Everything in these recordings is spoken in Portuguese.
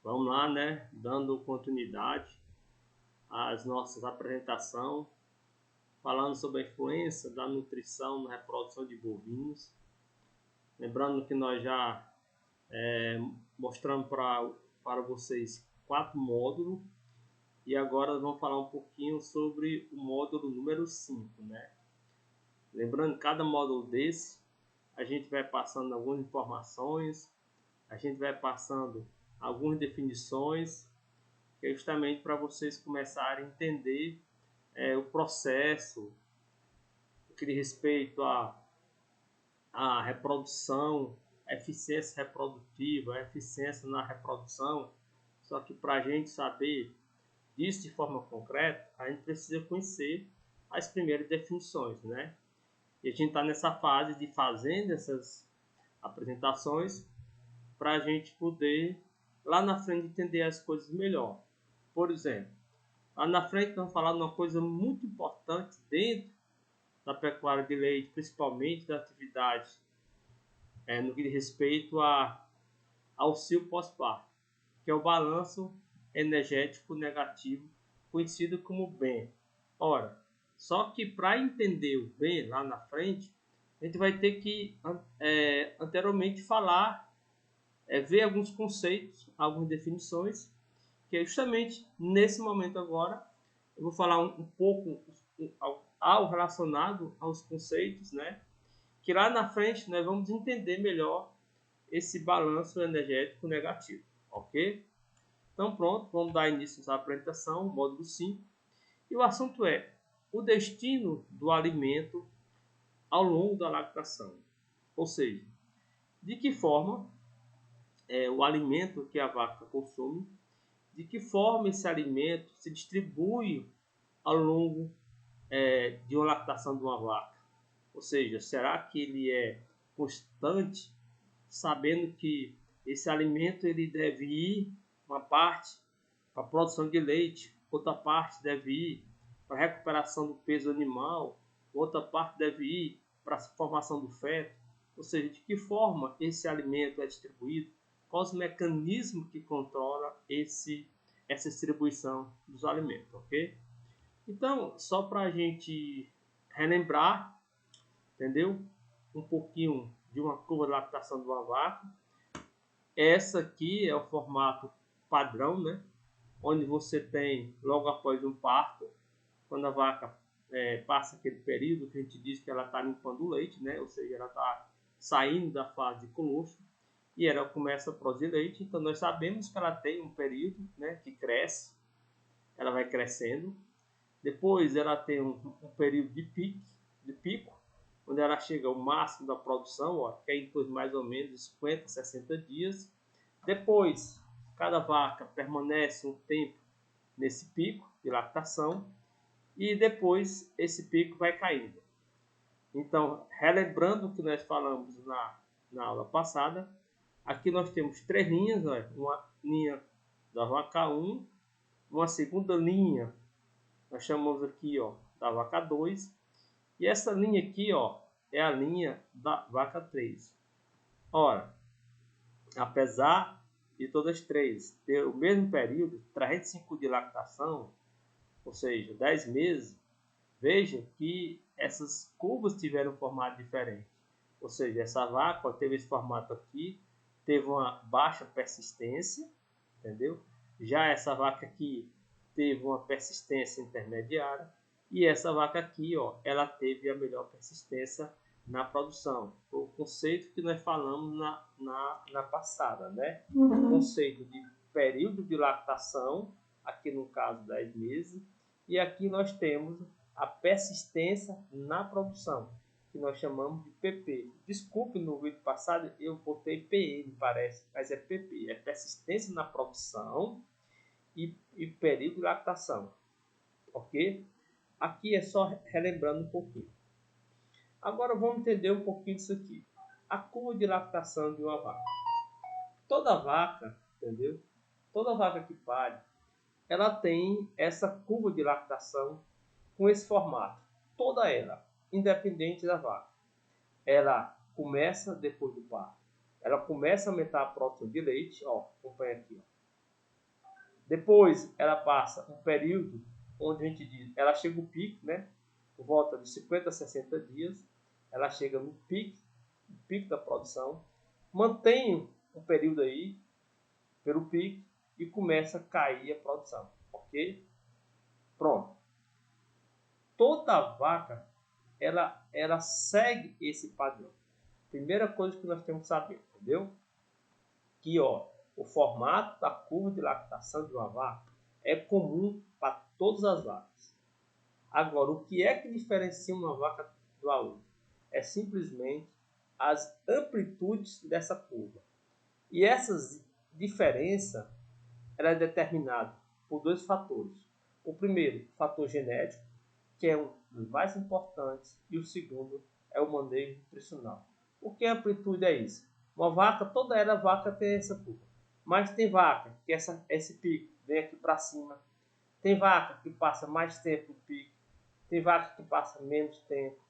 Vamos lá, né? Dando continuidade às nossas apresentações, falando sobre a influência da nutrição na reprodução de bovinos. Lembrando que nós já mostramos para vocês 4 módulos e agora vamos falar um pouquinho sobre o módulo número 5, né? Lembrando que cada módulo desse a gente vai passando algumas informações, a gente vai passando algumas definições, que é justamente para vocês começarem a entender o processo que diz respeito à reprodução, a eficiência reprodutiva, a eficiência na reprodução. Só que para a gente saber disso de forma concreta, a gente precisa conhecer as primeiras definições, né? E a gente está nessa fase de fazendo essas apresentações para a gente poder lá na frente entender as coisas melhor. Por exemplo, lá na frente vamos falar de uma coisa muito importante dentro da pecuária de leite, principalmente da atividade no que diz respeito ao cio pós-parto, que é o balanço energético negativo, conhecido como BEN. Ora, só que para entender o BEN lá na frente, a gente vai ter que anteriormente falar, ver alguns conceitos, algumas definições, que é justamente nesse momento agora eu vou falar um pouco ao relacionado aos conceitos, né? Que lá na frente nós vamos entender melhor esse balanço energético negativo, ok? Então pronto, vamos dar início à apresentação, módulo 5. E o assunto é o destino do alimento ao longo da lactação. Ou seja, de que forma o alimento que a vaca consome, de que forma esse alimento se distribui ao longo de uma lactação de uma vaca. Ou seja, será que ele é constante, sabendo que esse alimento ele deve ir uma parte para a produção de leite, outra parte deve ir para a recuperação do peso animal, outra parte deve ir para a formação do feto. Ou seja, de que forma esse alimento é distribuído, quais os mecanismos que controlam essa distribuição dos alimentos, ok? Então, só para a gente relembrar, entendeu? Um pouquinho de uma curva de lactação de uma vaca. Essa aqui é o formato padrão, né? Onde você tem, logo após um parto, quando a vaca passa aquele período que a gente diz que ela está limpando o leite, né? Ou seja, ela está saindo da fase de colostro e ela começa a produzir leite. Então, nós sabemos que ela tem um período, né, que cresce, ela vai crescendo. Depois, ela tem um período de pico, onde ela chega ao máximo da produção, ó, que é em torno de mais ou menos 50, 60 dias. Depois, cada vaca permanece um tempo nesse pico de lactação e depois esse pico vai caindo. Então, relembrando o que nós falamos na aula passada, aqui nós temos 3 linhas, ó, uma linha da vaca 1, uma segunda linha, nós chamamos aqui, ó, da vaca 2, e essa linha aqui, ó, é a linha da vaca 3. Ora, apesar de todas as três ter o mesmo período, 305 de lactação, ou seja, 10 meses, vejam que essas curvas tiveram um formato diferente. Ou seja, essa vaca teve esse formato aqui, teve uma baixa persistência, entendeu? Já essa vaca aqui teve uma persistência intermediária e essa vaca aqui, ó, ela teve a melhor persistência na produção. Foi o conceito que nós falamos na passada, né? O conceito de período de lactação, aqui no caso 10 meses, e aqui nós temos a persistência na produção, que nós chamamos de PP. Desculpe, no vídeo passado eu botei PN, parece, mas é PP, é persistência na produção e período de lactação, ok? Aqui é só relembrando um pouquinho. Agora vamos entender um pouquinho disso aqui. A curva de lactação de uma vaca. Toda vaca, entendeu? Toda vaca que pare, ela tem essa curva de lactação com esse formato. Toda ela, independente da vaca. Ela começa depois do parto. Ela começa a aumentar a produção de leite, ó, acompanha aqui, ó. Depois ela passa um período onde a gente diz, ela chega o pico, né? Por volta de 50 a 60 dias, ela chega no pico da produção, mantém um período aí pelo pico e começa a cair a produção, ok? Pronto. Toda vaca, ela segue esse padrão. Primeira coisa que nós temos que saber, entendeu? Que, ó, o formato da curva de lactação de uma vaca é comum para todas as vacas. Agora, o que é que diferencia uma vaca da outra? É simplesmente as amplitudes dessa curva. E essas diferenças ela é determinada por dois fatores. O primeiro, o fator genético, que é um dos mais importantes, e o segundo é o manejo nutricional. O que é amplitude é isso? Uma vaca, toda ela vaca tem essa curva. Mas tem vaca que esse pico vem aqui para cima. Tem vaca que passa mais tempo no pico. Tem vaca que passa menos tempo.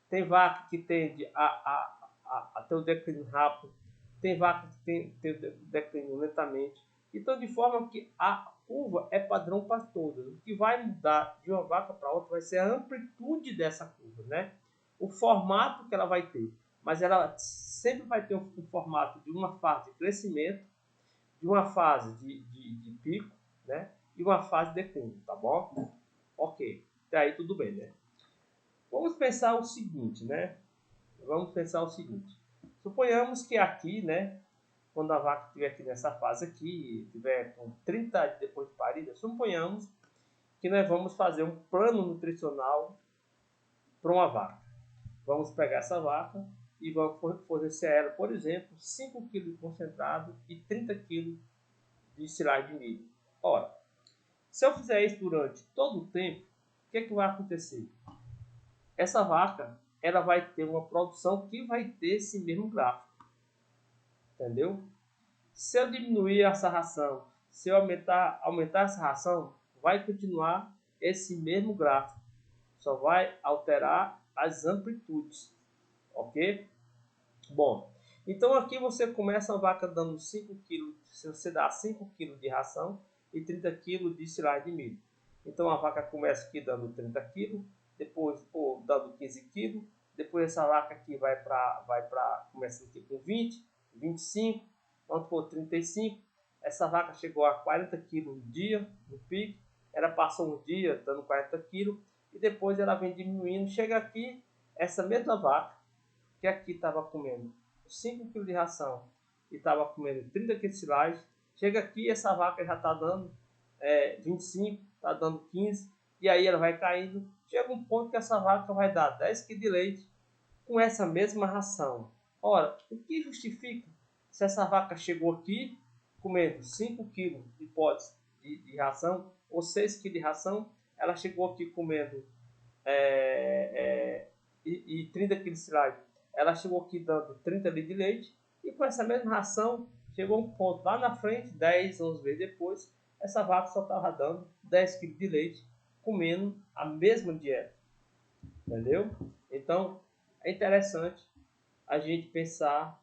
Tem vaca que tende a ter o declínio rápido. Tem vaca que tem o declínio lentamente. Então, de forma que a curva é padrão para todas. O que vai mudar de uma vaca para outra vai ser a amplitude dessa curva, né? O formato que ela vai ter. Mas ela sempre vai ter um formato de uma fase de crescimento, de uma fase de pico, né? E uma fase de declínio, tá bom? Ok, até aí tudo bem, né? Vamos pensar o seguinte, né? Suponhamos que aqui, né? Quando a vaca estiver aqui nessa fase aqui, estiver com 30 dias depois de parida, suponhamos que nós vamos fazer um plano nutricional para uma vaca. Vamos pegar essa vaca e vamos fornecer a ela, por exemplo, 5 kg de concentrado e 30 kg de silagem de milho. Ora, se eu fizer isso durante todo o tempo, o que vai acontecer? Essa vaca ela vai ter uma produção que vai ter esse mesmo gráfico. Entendeu? Se eu diminuir essa ração, se eu aumentar essa ração, vai continuar esse mesmo gráfico. Só vai alterar as amplitudes. Ok? Bom, então aqui você começa a vaca dando 5 kg, se você dá 5 kg de ração e 30 kg de silagem de milho. Então a vaca começa aqui dando 30 kg, depois dando 15 kg, depois essa vaca aqui vai para começa aqui com 20, 25, quando for 35, essa vaca chegou a 40 kg no dia, no pico, ela passou um dia dando 40 kg e depois ela vem diminuindo, chega aqui, essa mesma vaca, que aqui estava comendo 5 kg de ração e estava comendo 30 kg de silagem, chega aqui essa vaca já está dando 25, está dando 15, e aí ela vai caindo, chega um ponto que essa vaca vai dar 10 kg de leite com essa mesma ração. Ora, o que justifica se essa vaca chegou aqui comendo 5 kg de potes de ração ou 6 kg de ração, ela chegou aqui comendo e 30 kg de silagem, ela chegou aqui dando 30 litros de leite e com essa mesma ração chegou um ponto lá na frente, 10, 11 vezes depois, essa vaca só estava dando 10 kg de leite comendo a mesma dieta. Entendeu? Então é interessante a gente pensar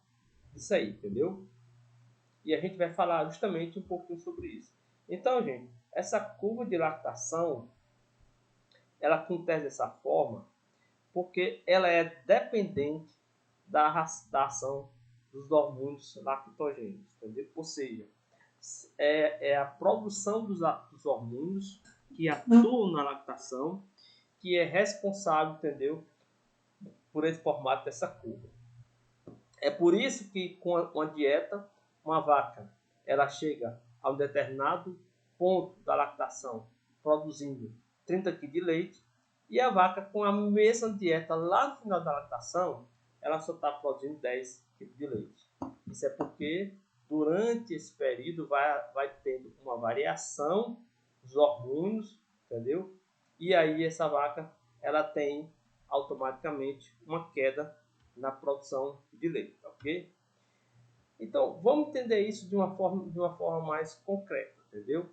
nisso aí, entendeu? E a gente vai falar justamente um pouquinho sobre isso. Então, gente, essa curva de lactação ela acontece dessa forma porque ela é dependente da ação dos hormônios lactogênicos, entendeu? Ou seja, é a produção dos hormônios que atuam na lactação que é responsável, entendeu? Por esse formato dessa curva. É por isso que com a dieta, uma vaca, ela chega a um determinado ponto da lactação produzindo 30 kg de leite e a vaca com a mesma dieta lá no final da lactação, ela só está produzindo 10 kg de leite. Isso é porque durante esse período vai tendo uma variação dos hormônios, entendeu? E aí essa vaca ela tem automaticamente uma queda na produção de leite, ok? Então vamos entender isso de uma forma mais concreta, entendeu?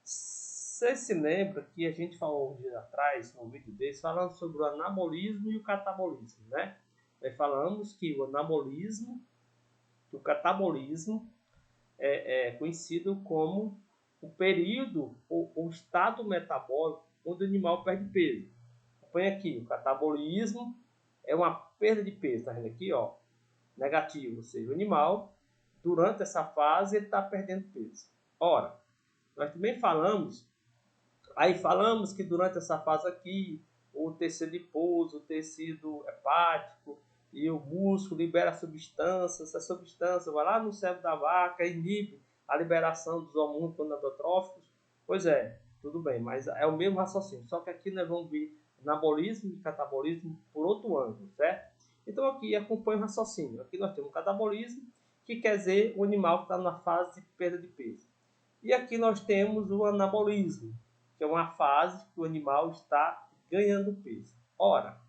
Você se lembra que a gente falou um dia atrás, num vídeo desse, falando sobre o anabolismo e o catabolismo, né? Nós falamos que o anabolismo, o catabolismo é conhecido como o período ou o estado metabólico onde o animal perde peso. Põe aqui, o catabolismo é uma perda de peso, tá vendo aqui, ó, negativo, ou seja, o animal, durante essa fase, ele está perdendo peso. Ora, nós também falamos que durante essa fase aqui, o tecido adiposo, o tecido hepático e o músculo libera substâncias, essa substância vai lá no cérebro da vaca, inibe a liberação dos hormônios gonadotróficos. Pois é, tudo bem, mas é o mesmo raciocínio, só que aqui nós vamos ver anabolismo e catabolismo por outro ângulo, certo? Então aqui acompanha o raciocínio. Aqui nós temos o catabolismo, que quer dizer o animal que está na fase de perda de peso. E aqui nós temos o anabolismo, que é uma fase que o animal está ganhando peso. Ora,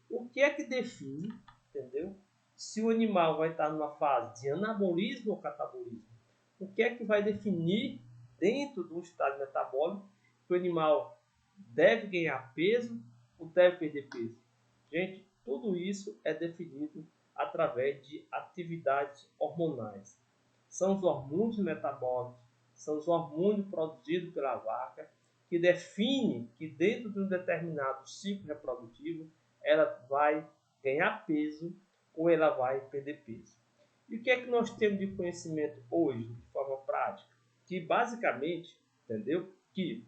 o que é que define, entendeu? Se o animal vai estar numa fase de anabolismo ou catabolismo? O que é que vai definir dentro do estado metabólico que o animal deve ganhar peso ou deve perder peso? Gente, tudo isso é definido através de atividades hormonais. São os hormônios metabólicos, são os hormônios produzidos pela vaca que definem que dentro de um determinado ciclo reprodutivo ela vai ganhar peso ou ela vai perder peso. E o que é que nós temos de conhecimento hoje, de forma prática? Que basicamente, entendeu? Que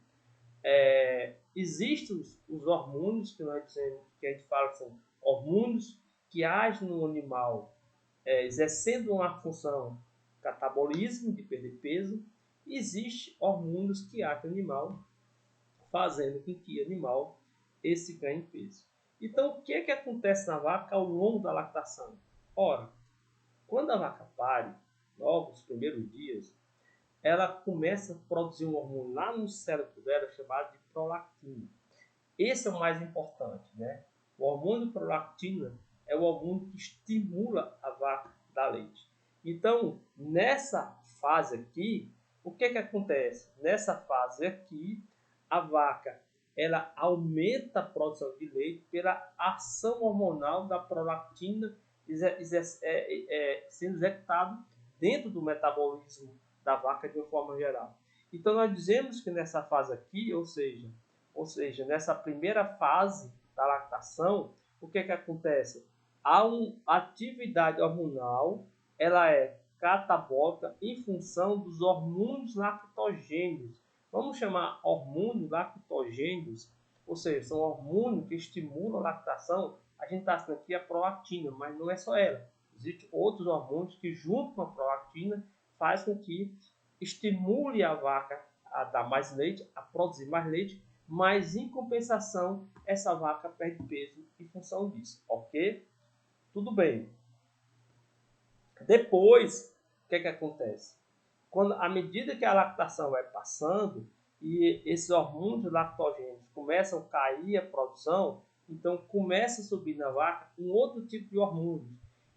existem os hormônios que nós dizemos, que a gente fala que são hormônios que agem no animal, exercendo uma função catabolismo, de perder peso, e existem hormônios que agem no animal, fazendo com que o animal esse ganhe peso. Então, o que é que acontece na vaca ao longo da lactação? Ora, quando a vaca pare, logo nos primeiros dias, ela começa a produzir um hormônio lá no cérebro dela chamado de prolactina. Esse é o mais importante, né? O hormônio prolactina é o hormônio que estimula a vaca a dar leite. Então, nessa fase aqui, o que é que acontece? Nessa fase aqui, a vaca ela aumenta a produção de leite pela ação hormonal da prolactina sendo executado dentro do metabolismo da vaca de uma forma geral. Então, nós dizemos que nessa fase aqui, ou seja, nessa primeira fase da lactação, o que é que acontece? A atividade hormonal, ela é catabólica em função dos hormônios lactogênios. Vamos chamar hormônios lactogênios, ou seja, são hormônios que estimulam a lactação. A gente está citando aqui a prolactina, mas não é só ela. Existem outros hormônios que, junto com a prolactina, faz com que estimule a vaca a dar mais leite, a produzir mais leite, mas em compensação, essa vaca perde peso em função disso, ok? Tudo bem. Depois, o que é que acontece? À medida que a lactação vai passando e esses hormônios lactogênicos começam a cair a produção, então começa a subir na vaca um outro tipo de hormônios,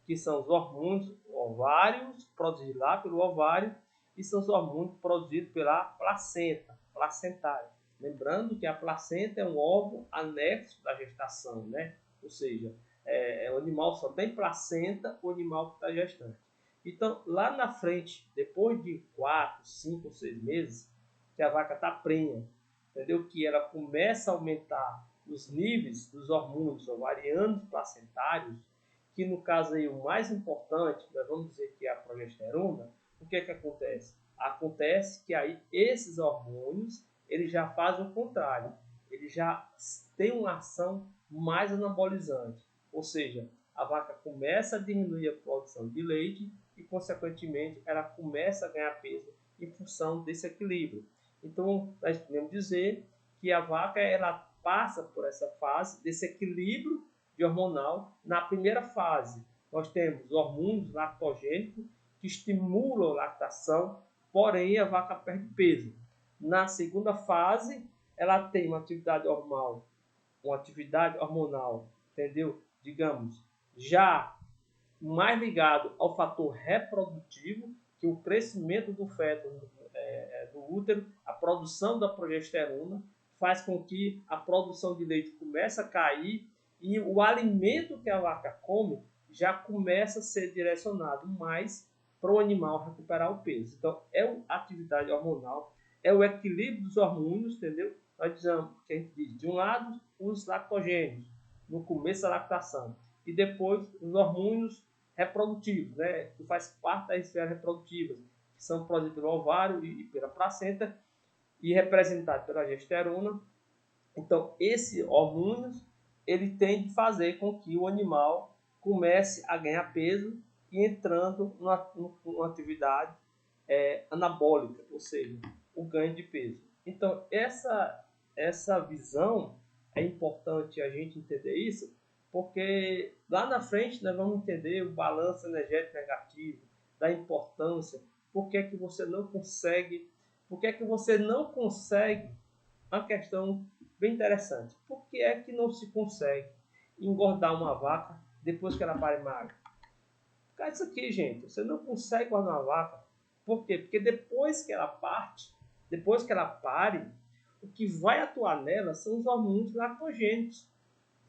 que são os hormônios ovários, produzidos lá pelo ovário, e são os hormônios produzidos pela placenta, placentária. Lembrando que a placenta é um órgão anexo da gestação, né? Ou seja, o animal só tem placenta, o animal que está gestante. Então, lá na frente, depois de 4, 5 ou 6 meses, que a vaca está prenha, entendeu? Que ela começa a aumentar os níveis dos hormônios ovarianos placentários, que no caso aí o mais importante, nós vamos dizer que é a progesterona. O que é que acontece? Acontece que aí esses hormônios, eles já fazem o contrário, eles já têm uma ação mais anabolizante, ou seja, a vaca começa a diminuir a produção de leite e, consequentemente, ela começa a ganhar peso em função desse equilíbrio. Então, nós podemos dizer que a vaca ela passa por essa fase desse equilíbrio de hormonal. Na primeira fase, nós temos hormônios lactogênicos que estimulam a lactação, porém a vaca perde peso. Na segunda fase, ela tem uma atividade hormonal, entendeu? Digamos, já mais ligado ao fator reprodutivo, que o crescimento do feto do útero, a produção da progesterona, faz com que a produção de leite comece a cair e o alimento que a vaca come já começa a ser direcionado mais para o animal recuperar o peso. Então, é uma atividade hormonal é o equilíbrio dos hormônios, entendeu? Nós dizemos que a gente diz, de um lado, os lactogênios, no começo da lactação, e depois os hormônios reprodutivos, né, que faz parte da esfera reprodutiva, que são produzidos pelo ovário e pela placenta, e representados pela gesterona. Então, esse hormônio, ele tem de fazer com que o animal comece a ganhar peso e entrando numa atividade anabólica, ou seja, o ganho de peso. Então, essa visão é importante a gente entender isso, porque lá na frente nós vamos entender o balanço energético negativo, da importância, por que é que você não consegue, uma questão bem interessante, por que é que não se consegue engordar uma vaca depois que ela pare magra? Cara, isso aqui, gente, você não consegue engordar uma vaca. Por quê? Porque depois que ela pare, o que vai atuar nela são os hormônios lactogênicos.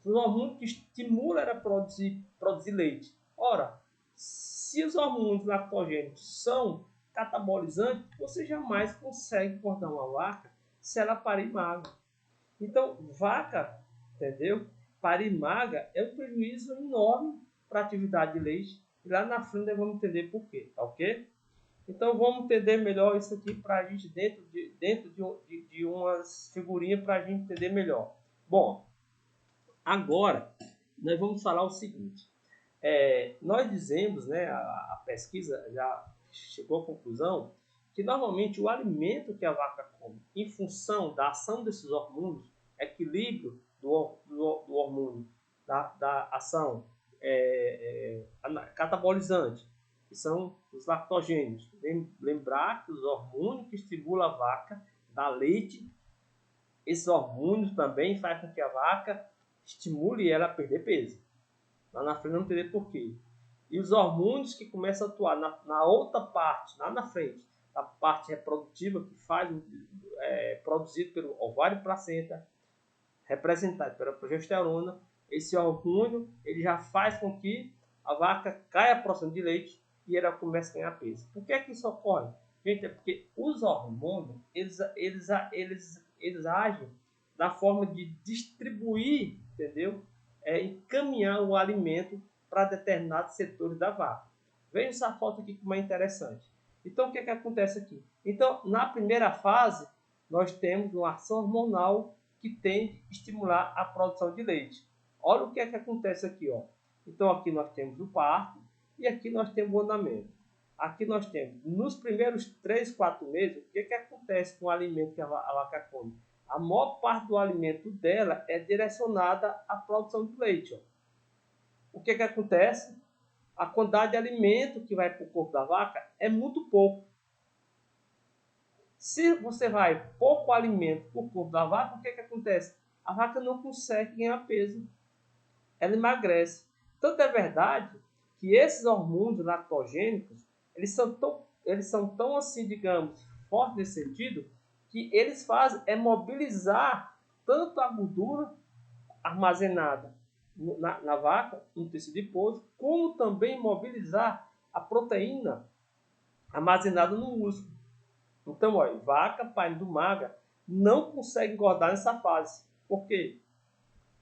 Os hormônios que estimulam ela a produzir leite. Ora, se os hormônios lactogênicos são catabolizantes, você jamais consegue engordar uma vaca se ela parir magra. Então, vaca, entendeu? Parir magra é um prejuízo enorme para a atividade de leite. E lá na frente nós vamos entender por quê, tá ok? Então vamos entender melhor isso aqui para a gente dentro de umas figurinhas para a gente entender melhor. Bom, agora nós vamos falar o seguinte. Nós dizemos, né, a pesquisa já chegou à conclusão que normalmente o alimento que a vaca come, em função da ação desses hormônios, equilíbrio do hormônio, da ação catabolizante, que são os lactogênios. Lembrar que os hormônios que estimulam a vaca dá leite, esses hormônios também fazem com que a vaca estimule ela a perder peso. Lá na frente não entender por quê. E os hormônios que começam a atuar na outra parte, lá na frente, a parte reprodutiva que faz produzido pelo ovário e placenta, representado pela progesterona, esse hormônio ele já faz com que a vaca caia a produção de leite e ela comece a ganhar peso. Por que é que isso ocorre? Gente, é porque os hormônios eles agem da forma de distribuir, entendeu? Encaminhar o alimento para determinados setores da vaca. Veja essa foto aqui como é interessante. Então, o que é que acontece aqui? Então, na primeira fase, nós temos uma ação hormonal que tende a estimular a produção de leite. Olha o que é que acontece aqui, ó. Então, aqui nós temos o parto e aqui nós temos o andamento. Aqui nós temos, nos primeiros 3, 4 meses, o que é que acontece com o alimento que a vaca come? A maior parte do alimento dela é direcionada à produção de leite. Ó. O que é que acontece? A quantidade de alimento que vai para o corpo da vaca é muito pouco. Se você vai pouco alimento para o corpo da vaca, o que é que acontece? A vaca não consegue ganhar peso. Ela emagrece. Tanto é verdade que esses hormônios lactogênicos, eles são tão assim, digamos, fortes nesse sentido, que eles fazem mobilizar tanto a gordura armazenada na vaca, no tecido adiposo, como também mobilizar a proteína armazenada no músculo. Então, olha, vaca parindo magra não consegue engordar nessa fase. Por quê?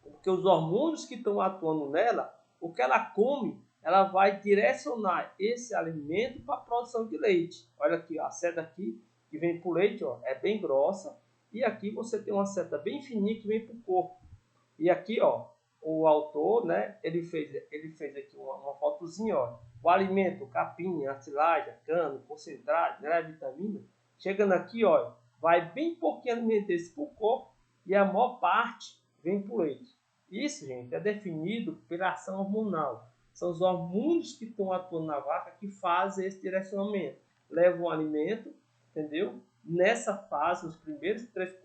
Porque os hormônios que estão atuando nela, o que ela come, ela vai direcionar esse alimento para a produção de leite. Olha aqui, ó, a seta aqui que vem para o leite, ó, é bem grossa. E aqui você tem uma seta bem fininha que vem para o corpo. E aqui, ó, o autor, né, ele fez aqui uma fotozinha, ó. O alimento, capim, a silagem, cano, concentrado, né, vitamina. Chegando aqui, ó, vai bem pouquinho alimento desse para o corpo e a maior parte vem para o leite. Isso, gente, é definido pela ação hormonal. São os hormônios que estão atuando na vaca que fazem esse direcionamento. Levam o alimento, entendeu? Nessa fase, nos primeiros 3,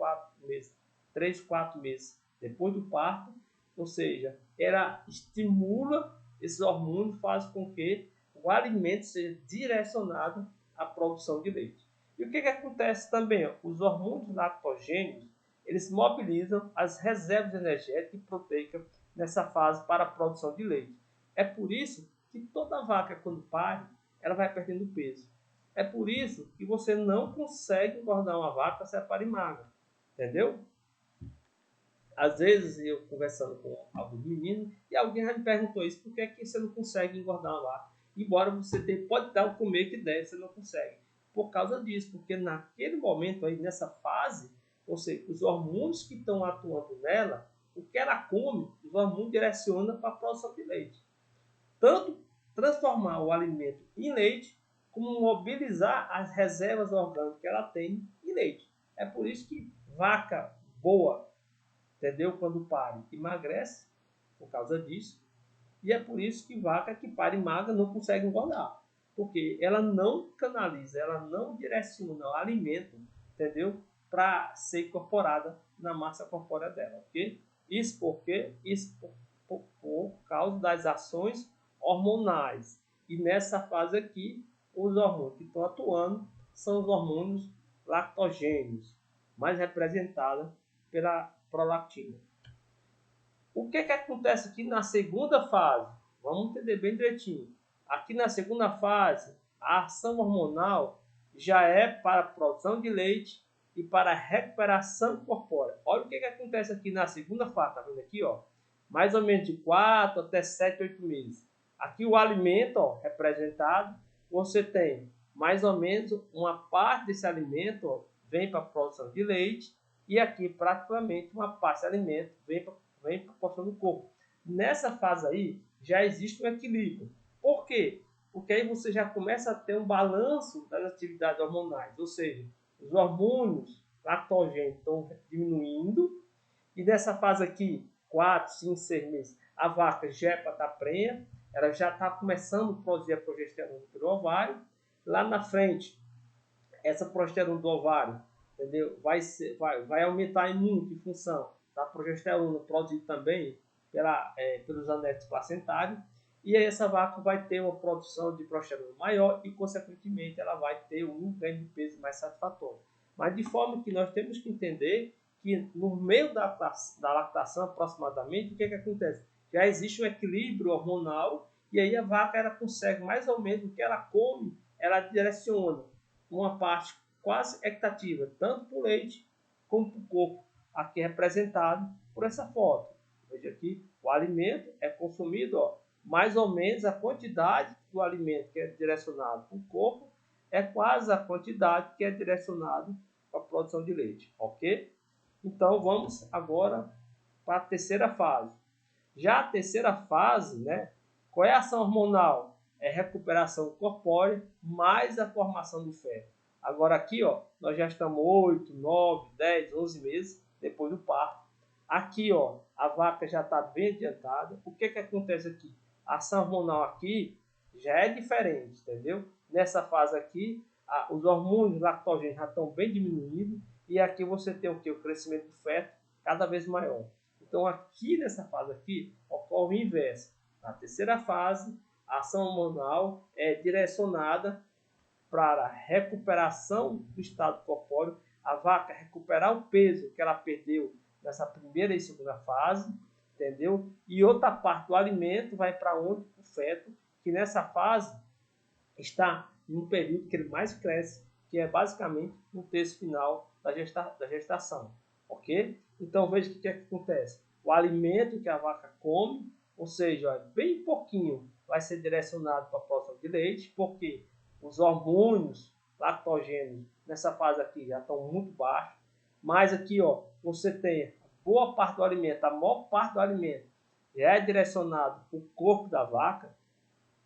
4 meses depois do parto, ou seja, ela estimula esses hormônios, faz com que o alimento seja direcionado à produção de leite. E o que acontece também? Os hormônios lactogênicos, eles mobilizam as reservas energéticas e proteicas nessa fase para a produção de leite. É por isso que toda vaca, quando pare, ela vai perdendo peso. É por isso que você não consegue engordar uma vaca se é para magra, entendeu? Às vezes eu conversando com algum menino e alguém já me perguntou isso, por que é que você não consegue engordar uma vaca? Embora você pode dar o comer que der, você não consegue. Por causa disso, porque naquele momento aí, nessa fase, ou seja, os hormônios que estão atuando nela, o que ela come, os hormônios direcionam para a produção de leite. Tanto transformar o alimento em leite, como mobilizar as reservas orgânicas que ela tem em leite. É por isso que vaca boa, entendeu? Quando pare, emagrece por causa disso. E é por isso que vaca que pare magra não consegue engordar. Porque ela não canaliza, ela não direciona o alimento, entendeu? Para ser incorporada na massa corpórea dela, ok? Isso porque isso por causa das ações hormonais. E nessa fase aqui, os hormônios que estão atuando são os hormônios lactogênios, mais representados pela prolactina. O que acontece aqui na segunda fase? Vamos entender bem direitinho. Aqui na segunda fase, a ação hormonal já é para a produção de leite e para a recuperação corpórea. Olha o que acontece aqui na segunda fase, tá vendo aqui, ó? Mais ou menos de 4 até 7, 8 meses. Aqui o alimento, ó, representado, você tem mais ou menos uma parte desse alimento, ó, vem para a produção de leite e aqui praticamente uma parte desse alimento vem proporcionando o corpo. Nessa fase aí, já existe um equilíbrio. Por quê? Porque aí você já começa a ter um balanço das atividades hormonais, ou seja, os hormônios lactogênicos estão diminuindo, e nessa fase aqui, 4, 5, 6 meses, a vaca já é para estar prenha, ela já está começando a produzir a progesterona pelo ovário. Lá na frente, essa progesterona do ovário, entendeu? Vai aumentar muito em função da progesterona produzida também pelos anéis placentários, e aí essa vaca vai ter uma produção de progesterona maior e, consequentemente, ela vai ter um ganho de peso mais satisfatório. Mas de forma que nós temos que entender que no meio da lactação, aproximadamente, o que acontece? Já existe um equilíbrio hormonal e aí a vaca ela consegue mais ou menos o que ela come, ela direciona uma parte quase equitativa, tanto para o leite como para o corpo, aqui representado por essa foto. Veja aqui, o alimento é consumido, ó, mais ou menos a quantidade do alimento que é direcionado para o corpo é quase a quantidade que é direcionado para a produção de leite, ok? Então vamos agora para a terceira fase. Já a terceira fase, né? Qual é a ação hormonal? É recuperação corpórea mais a formação do feto. Agora aqui, ó, nós já estamos 8, 9, 10, 11 meses depois do parto. Aqui, ó, a vaca já está bem adiantada. O que acontece aqui? A ação hormonal aqui já é diferente, entendeu? Nessa fase aqui, os hormônios lactogênicos já estão bem diminuídos e aqui você tem o que? O crescimento do feto cada vez maior. Então aqui nessa fase aqui ocorre o inverso. Na terceira fase, a ação hormonal é direcionada para a recuperação do estado corpóreo, a vaca recuperar o peso que ela perdeu nessa primeira e segunda fase, entendeu? E outra parte do alimento vai para onde? O feto, que nessa fase está em um período que ele mais cresce, que é basicamente no terço final da gestação, ok? Então veja o que acontece. O alimento que a vaca come, ou seja, bem pouquinho, vai ser direcionado para a produção de leite, porque os hormônios lactogênicos nessa fase aqui já estão muito baixos, mas aqui, ó, você tem boa parte do alimento, a maior parte do alimento já é direcionado para o corpo da vaca,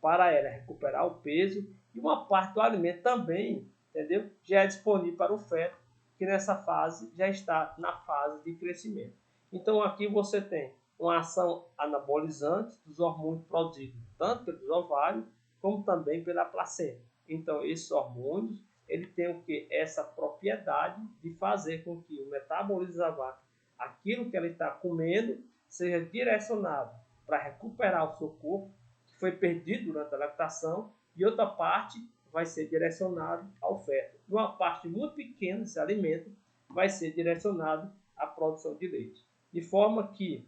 para ela recuperar o peso, e uma parte do alimento também, entendeu? Já é disponível para o feto, que nessa fase já está na fase de crescimento. Então aqui você tem uma ação anabolizante dos hormônios produzidos tanto pelos ovários como também pela placenta. Então esses hormônios ele tem o que? Essa propriedade de fazer com que o metabolismo da vaca, aquilo que ela está comendo, seja direcionado para recuperar o seu corpo, que foi perdido durante a lactação, e outra parte vai ser direcionado ao feto. E uma parte muito pequena desse alimento vai ser direcionado à produção de leite. De forma que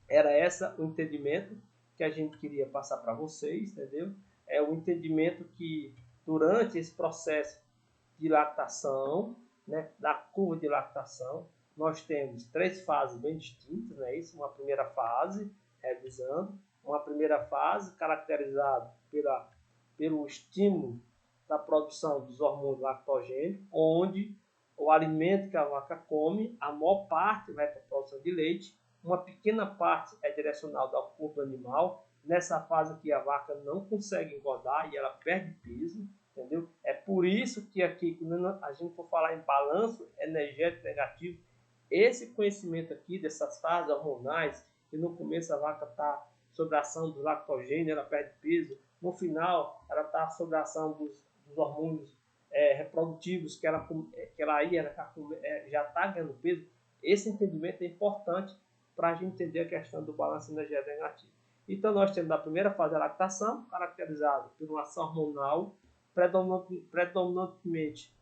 era esse o entendimento que a gente queria passar para vocês, entendeu? É o entendimento que durante esse processo de lactação, né, da curva de lactação, nós temos 3 fases bem distintas, né? Isso, uma primeira fase, revisando, uma primeira fase caracterizada pelo estímulo da produção dos hormônios lactogênicos, onde o alimento que a vaca come, a maior parte vai para a produção de leite, uma pequena parte é direcionada ao corpo animal. Nessa fase aqui a vaca não consegue engordar e ela perde peso, entendeu? É por isso que aqui, quando a gente for falar em balanço energético negativo, esse conhecimento aqui dessas fases hormonais, que no começo a vaca está sob a ação do lactogênio, ela perde peso, no final ela está sob a ação dos hormônios reprodutivos, que ela já está ganhando peso. Esse entendimento é importante para a gente entender a questão do balanço energético negativo. Então nós temos a primeira fase a lactação, caracterizada por uma ação hormonal predominantemente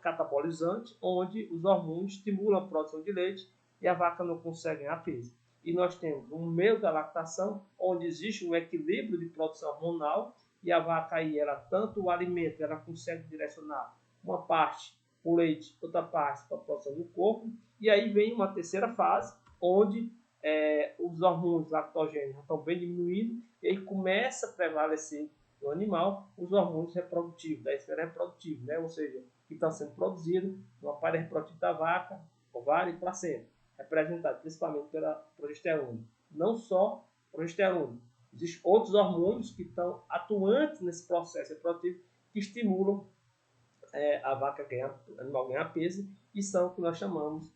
catabolizante, onde os hormônios estimulam a produção de leite e a vaca não consegue ganhar peso. E nós temos um meio da lactação, onde existe um equilíbrio de produção hormonal e a vaca aí, ela tanto o alimento, ela consegue direcionar uma parte para o leite, outra parte para a produção do corpo. E aí vem uma terceira fase, onde os hormônios lactogênicos estão bem diminuídos e aí começa a prevalecer no animal os hormônios reprodutivos, da esfera reprodutiva, né? Ou seja, que estão sendo produzidos no aparelho reprodutivo da vaca, ovário e placenta, representado principalmente pela progesterona. Não só progesterona, existem outros hormônios que estão atuantes nesse processo reprodutivo que estimulam a vaca o animal ganhar peso, e são o que nós chamamos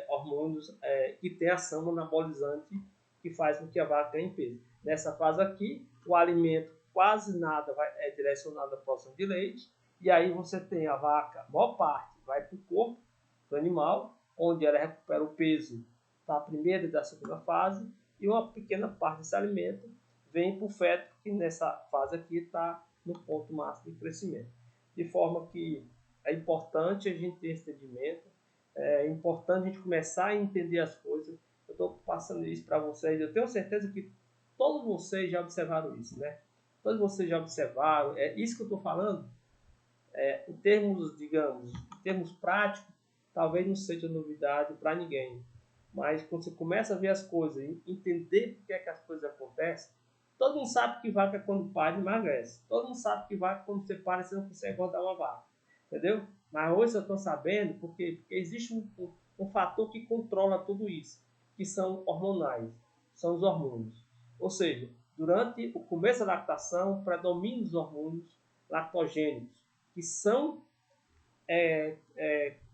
hormônios que têm ação anabolizante, que faz com que a vaca ganhe peso. Nessa fase aqui, o alimento quase nada é direcionado à produção de leite, e aí você tem a vaca, a maior parte vai para o corpo do animal, onde ela recupera o peso da primeira e da segunda fase, e uma pequena parte desse alimento vem para o feto, que nessa fase aqui está no ponto máximo de crescimento. De forma que é importante a gente ter esse entendimento, é importante a gente começar a entender as coisas. Eu estou passando isso para vocês, eu tenho certeza que todos vocês já observaram isso, né? Todos vocês já observaram, é isso que eu estou falando, em termos, digamos, em termos práticos, talvez não seja novidade para ninguém. Mas quando você começa a ver as coisas, entender por que é que as coisas acontecem, todo mundo sabe que vaca quando para emagrece. Todo mundo sabe que vaca quando você para você não consegue engordar uma vaca. Entendeu? Mas hoje eu estou sabendo porque existe um fator que controla tudo isso, que são hormonais, são os hormônios. Ou seja, durante o começo da lactação, predominam os hormônios lactogênicos, que são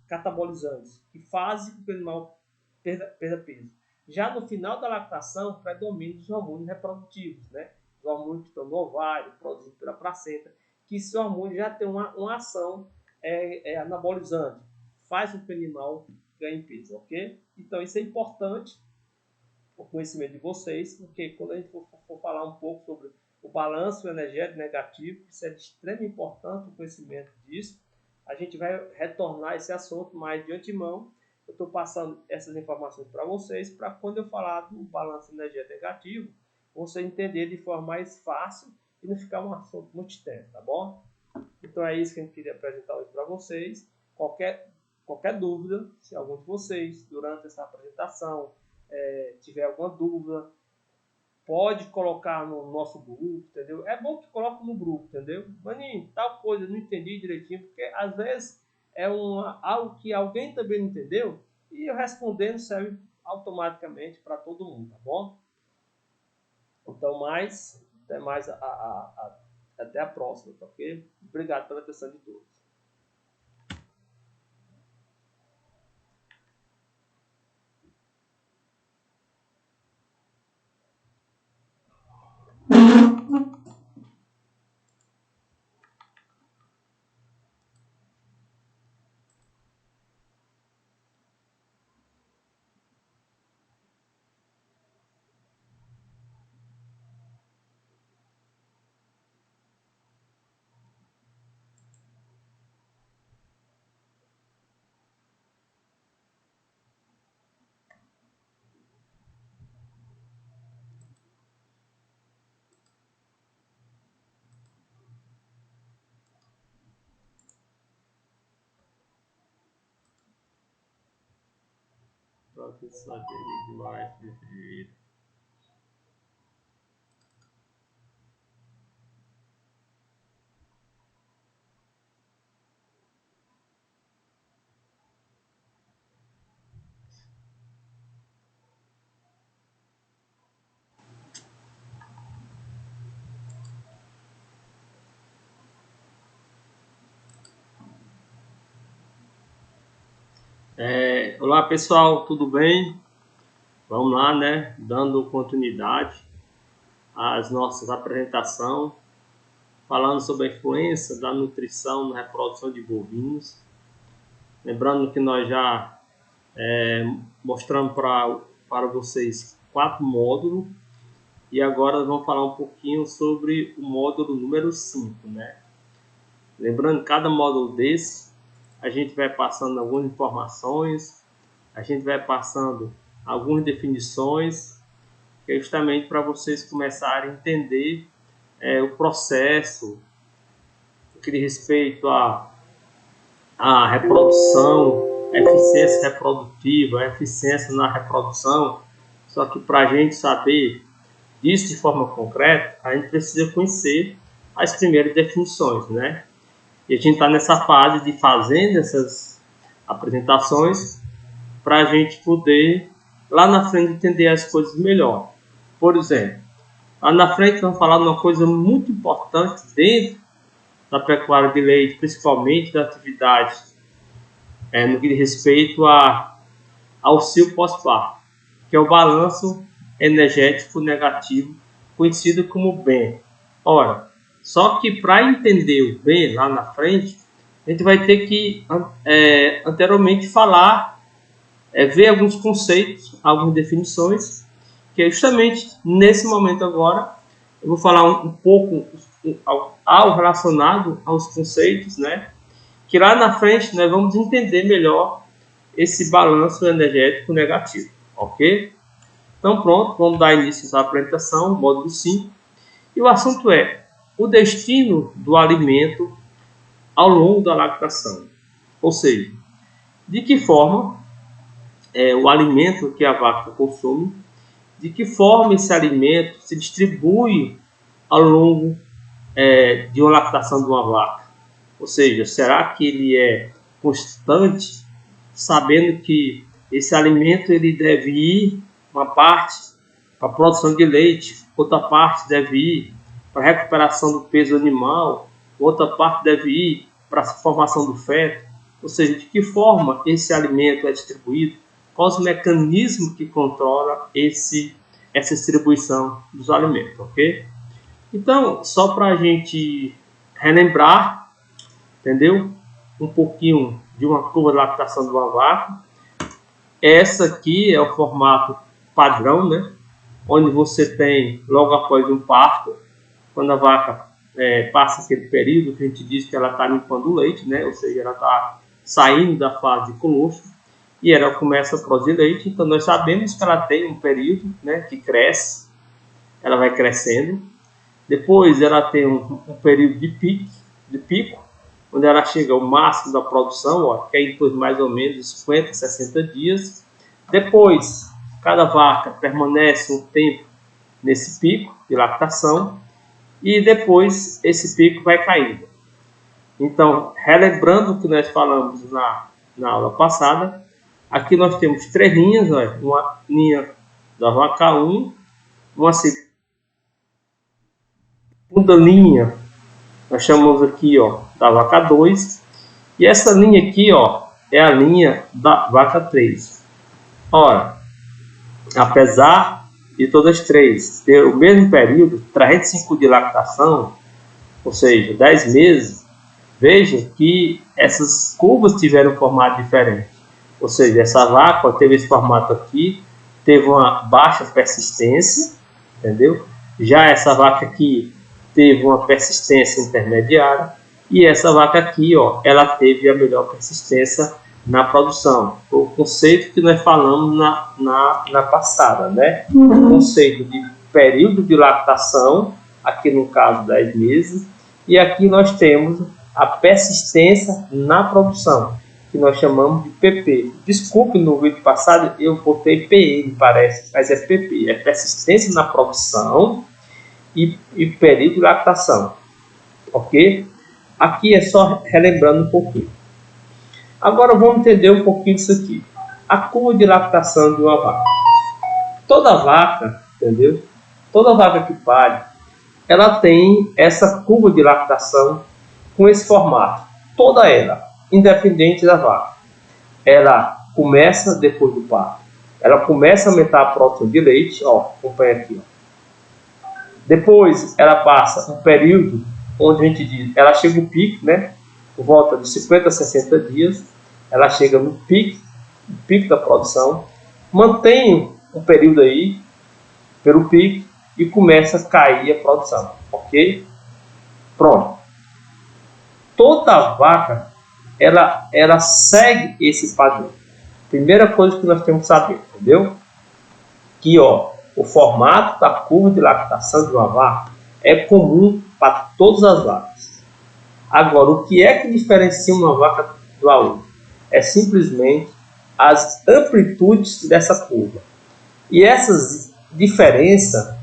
catabolizantes, que fazem com que o animal perda peso. Já no final da lactação, predominam os hormônios reprodutivos, né? Os hormônios que estão no ovário, produzidos pela placenta, que esse hormônio já tem uma ação anabolizante, faz com que o animal ganhe peso, ok? Então isso é importante, o conhecimento de vocês, porque quando a gente for falar um pouco sobre o balanço energético negativo, isso é de extrema importância, o conhecimento disso. A gente vai retornar a esse assunto, mas de antemão eu estou passando essas informações para vocês, para quando eu falar do balanço energético negativo, você entender de forma mais fácil e não ficar um assunto muito extenso, tá bom? Então é isso que a gente queria apresentar hoje para vocês. Qualquer dúvida, se algum de vocês, durante essa apresentação, tiver alguma dúvida, pode colocar no nosso grupo, entendeu? É bom que coloque no grupo, entendeu? Maninho, tal coisa, eu não entendi direitinho, porque às vezes é algo que alguém também não entendeu, e eu respondendo serve automaticamente para todo mundo, tá bom? Então, até mais, até a próxima, tá ok? Obrigado pela atenção de todos. Francisco Saber de Moraes Ferreira. Olá pessoal, tudo bem? Vamos lá, né? Dando continuidade às nossas apresentações, falando sobre a influência da nutrição na reprodução de bovinos. Lembrando que nós já mostramos para vocês 4 módulos e agora nós vamos falar um pouquinho sobre o módulo número 5, né? Lembrando que cada módulo desse a gente vai passando algumas informações, a gente vai passando algumas definições, que é justamente para vocês começarem a entender o processo que diz respeito à reprodução, eficiência reprodutiva, eficiência na reprodução. Só que para a gente saber disso de forma concreta, a gente precisa conhecer as primeiras definições, né? E a gente está nessa fase de fazendo essas apresentações para a gente poder, lá na frente, entender as coisas melhor. Por exemplo, lá na frente vamos falar de uma coisa muito importante dentro da pecuária de leite, principalmente da atividade no que diz respeito ao cio pós-parto, que é o balanço energético negativo, conhecido como BEN. Ora, só que para entender o BEN lá na frente, a gente vai ter que anteriormente falar, ver alguns conceitos, algumas definições, que é justamente nesse momento agora, eu vou falar um pouco ao relacionado aos conceitos, né? Que lá na frente nós vamos entender melhor esse balanço energético negativo, ok? Então pronto, vamos dar início à apresentação, módulo 5, e o assunto é o destino do alimento ao longo da lactação, ou seja, de que forma o alimento que a vaca consome, de que forma esse alimento se distribui ao longo de uma lactação de uma vaca. Ou seja, será que ele é constante, sabendo que esse alimento ele deve ir uma parte para a produção de leite, outra parte deve ir para a recuperação do peso animal, outra parte deve ir para a formação do feto. Ou seja, de que forma esse alimento é distribuído, quais os mecanismos que controlam essa distribuição dos alimentos, ok? Então, só para a gente relembrar, entendeu? Um pouquinho de uma curva de lactação de uma vaca. Essa aqui é o formato padrão, né? Onde você tem, logo após um parto, quando a vaca passa aquele período que a gente diz que ela está limpando o leite, né? Ou seja, ela está saindo da fase de colostro e ela começa a produzir leite. Então, nós sabemos que ela tem um período, né, que cresce, ela vai crescendo. Depois, ela tem um período de pico, onde ela chega ao máximo da produção, que é em torno mais ou menos 50, 60 dias. Depois, cada vaca permanece um tempo nesse pico de lactação e depois esse pico vai caindo. Então, relembrando o que nós falamos na aula passada, aqui nós temos 3 linhas, uma linha da vaca 1, uma segunda linha, nós chamamos aqui da vaca 2, e essa linha aqui é a linha da vaca 3. Ora, apesar de todas as 3 ter o mesmo período, 305 de lactação, ou seja, 10 meses, veja que essas curvas tiveram um formato diferente. Ou seja, essa vaca teve esse formato aqui, teve uma baixa persistência, entendeu? Já essa vaca aqui teve uma persistência intermediária e essa vaca aqui, ela teve a melhor persistência na produção. O conceito que nós falamos na passada, né? O conceito de período de lactação, aqui no caso 10 meses, e aqui nós temos a persistência na produção, que nós chamamos de PP. Desculpe, no vídeo passado eu botei PN, parece, mas é PP, é persistência na produção e período de lactação, ok? Aqui é só relembrando um pouquinho. Agora vamos entender um pouquinho disso aqui. A curva de lactação de uma vaca. Toda vaca, entendeu? Toda vaca que pare, ela tem essa curva de lactação com esse formato. Toda ela, independente da vaca. Ela começa depois do parto. Ela começa a aumentar a produção de leite, ó, acompanha aqui, ó. Depois ela passa um período onde a gente diz, ela chega no pico, né? Por volta de 50 a 60 dias, ela chega no pico da produção, mantém um período aí pelo pico e começa a cair a produção, ok? Pronto. Toda vaca, ela segue esse padrão. Primeira coisa que nós temos que saber, entendeu? Que, ó, o formato da curva de lactação de uma vaca é comum para todas as vacas. Agora, o que é que diferencia uma vaca da outra? É simplesmente as amplitudes dessa curva. E essa diferença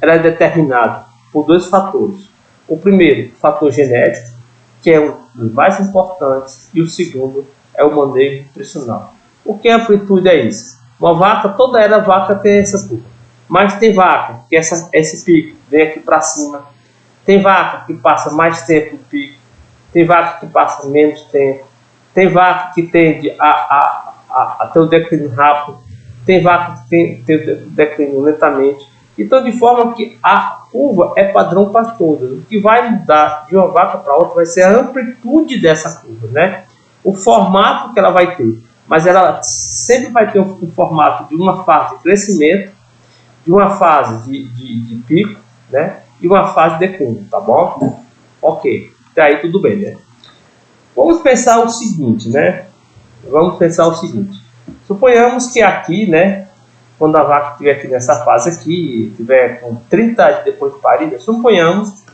ela é determinada por dois fatores. O primeiro, fator genético, que é um dos mais importantes, e o segundo é o manejo nutricional. O que é amplitude é isso? Uma vaca, toda ela vaca tem essa curva. Mas tem vaca que esse pico vem aqui para cima. Tem vaca que passa mais tempo no pico. Tem vaca que passa menos tempo. Tem vaca que tende a ter o declínio rápido. Tem vaca que tem o declínio lentamente. Então, de forma que a curva é padrão para todas. O que vai mudar de uma vaca para outra vai ser a amplitude dessa curva, né? O formato que ela vai ter. Mas ela sempre vai ter um formato de uma fase de crescimento, de uma fase de pico, né? E uma fase de declínio, tá bom? Ok, até aí tudo bem, né? Vamos pensar o seguinte, né? Suponhamos que aqui, né? Quando a vaca estiver aqui nessa fase aqui, estiver com 30 dias depois de parida, suponhamos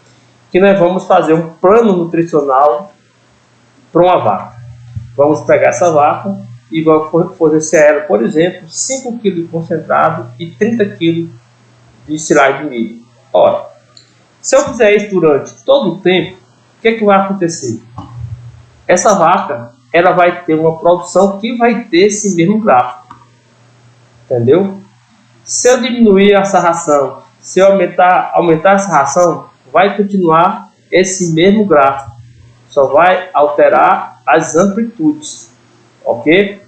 que nós vamos fazer um plano nutricional para uma vaca. Vamos pegar essa vaca e vamos fornecer a ela, por exemplo, 5 kg de concentrado e 30 kg de silagem de milho. Ora, se eu fizer isso durante todo o tempo, o que vai acontecer? Essa vaca ela vai ter uma produção que vai ter esse mesmo gráfico. Entendeu? Se eu diminuir essa ração, se eu aumentar essa ração, vai continuar esse mesmo gráfico. Só vai alterar as amplitudes. Ok?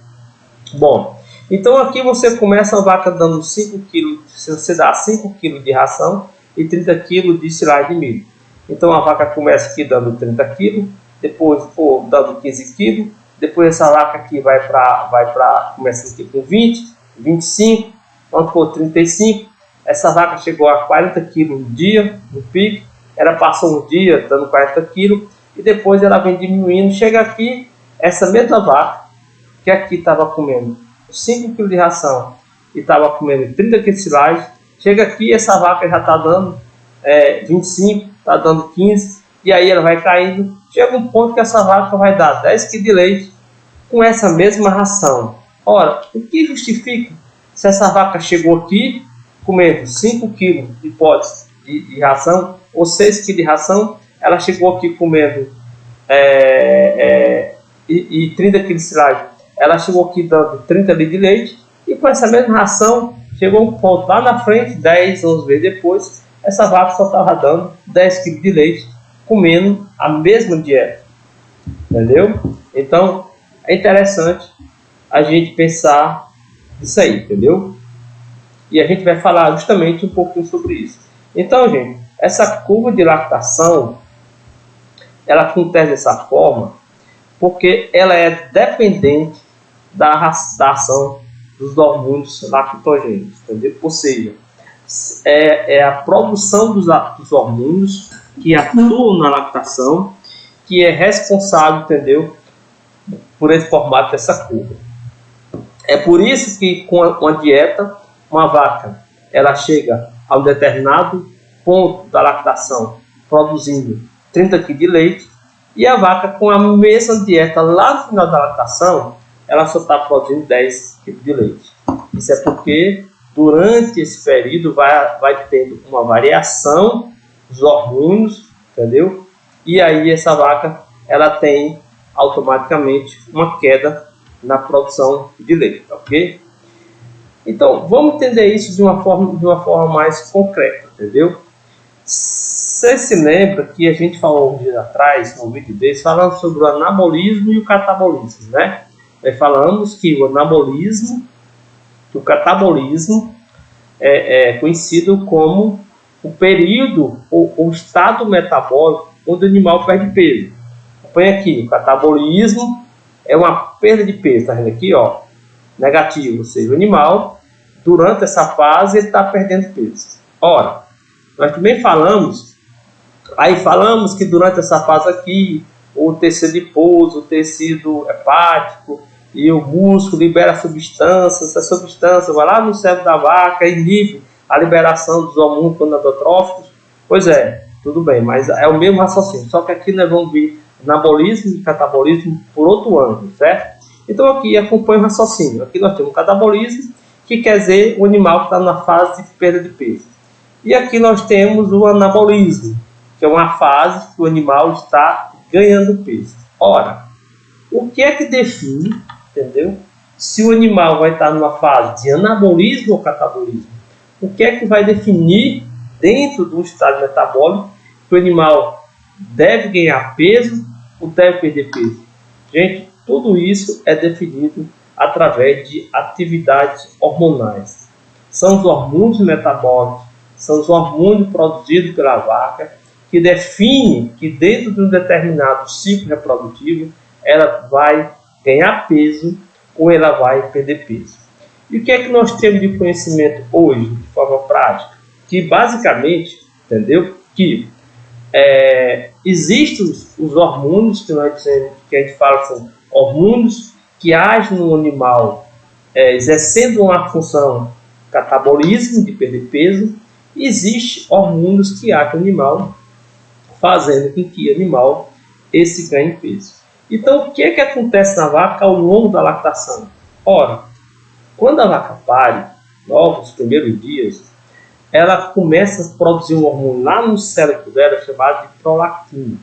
Bom, então aqui você começa a vaca dando 5 kg, você dá 5 kg de ração e 30 kg de silagem de milho. Então a vaca começa aqui dando 30 kg, depois dando 15 kg, depois essa vaca aqui começa aqui com 20, 25, vamos por 35. Essa vaca chegou a 40 kg no dia, no pico, ela passou um dia dando 40 kg e depois ela vem diminuindo, chega aqui, essa mesma vaca que aqui estava comendo 5 kg de ração e estava comendo 30 kg de silagem, chega aqui, essa vaca já está dando 25, está dando 15, e aí ela vai caindo, chega um ponto que essa vaca vai dar 10 kg de leite com essa mesma ração. Ora, o que justifica se essa vaca chegou aqui comendo 5 kg de potes de ração ou 6 kg de ração, ela chegou aqui comendo 30 kg de silagem, ela chegou aqui dando 30 litros de leite e com essa mesma ração chegou um ponto lá na frente, 10, 11 vezes depois, essa vaca só estava dando 10 kg de leite comendo a mesma dieta. Entendeu? Então, é interessante a gente pensar nisso aí, entendeu? E a gente vai falar justamente um pouquinho sobre isso. Então, gente, essa curva de lactação, ela acontece dessa forma porque ela é dependente da ação dos hormônios lactogênicos, entendeu? Ou seja, é a produção dos hormônios que atuam na lactação que é responsável, entendeu, por esse formato dessa curva. É por isso que com uma dieta, uma vaca, ela chega a um determinado ponto da lactação produzindo 30 kg de leite E a vaca, com a mesma dieta lá no final da lactação, ela só está produzindo 10 quilos de leite. Isso é porque durante esse período vai tendo uma variação dos hormônios, entendeu? E aí essa vaca ela tem automaticamente uma queda na produção de leite, ok? Então vamos entender isso de uma forma mais concreta, entendeu? Você se lembra que a gente falou um dia atrás, no vídeo desse, falando sobre o anabolismo e o catabolismo, né? Nós falamos que o anabolismo, o catabolismo é conhecido como o período ou o estado metabólico onde o animal perde peso. Põe aqui, o catabolismo é uma perda de peso, tá vendo aqui, ó, negativo, ou seja, o animal, durante essa fase, ele está perdendo peso. Ora, nós também falamos que durante essa fase aqui, o tecido adiposo, o tecido hepático e o músculo libera substâncias, essa substância vai lá no cérebro da vaca e inibe a liberação dos hormônios gonadotróficos. Pois é, tudo bem, mas é o mesmo raciocínio, só que aqui nós vamos ver anabolismo e catabolismo por outro ângulo, certo? Então aqui acompanha o raciocínio. Aqui nós temos o catabolismo, que quer dizer o animal que está na fase de perda de peso. E aqui nós temos o anabolismo, que é uma fase que o animal está ganhando peso. Ora, o que é que define, entendeu? Se o animal vai estar numa fase de anabolismo ou catabolismo? O que é que vai definir dentro do estado metabólico que o animal deve ganhar peso ou deve perder peso? Gente, tudo isso é definido através de atividades hormonais. São os hormônios metabólicos, são os hormônios produzidos pela vaca que definem que dentro de um determinado ciclo reprodutivo ela vai ganhar peso ou ela vai perder peso. E o que é que nós temos de conhecimento hoje, de forma prática? Que basicamente, entendeu? Que existem os hormônios que a gente fala que são hormônios que agem no animal exercendo uma função catabolismo, de perder peso. Existem hormônios que agem no animal fazendo com que o animal esse ganhe peso. Então, o que é que acontece na vaca ao longo da lactação? Ora, quando a vaca pare, logo nos primeiros dias, ela começa a produzir um hormônio lá no cérebro dela chamado de prolactina.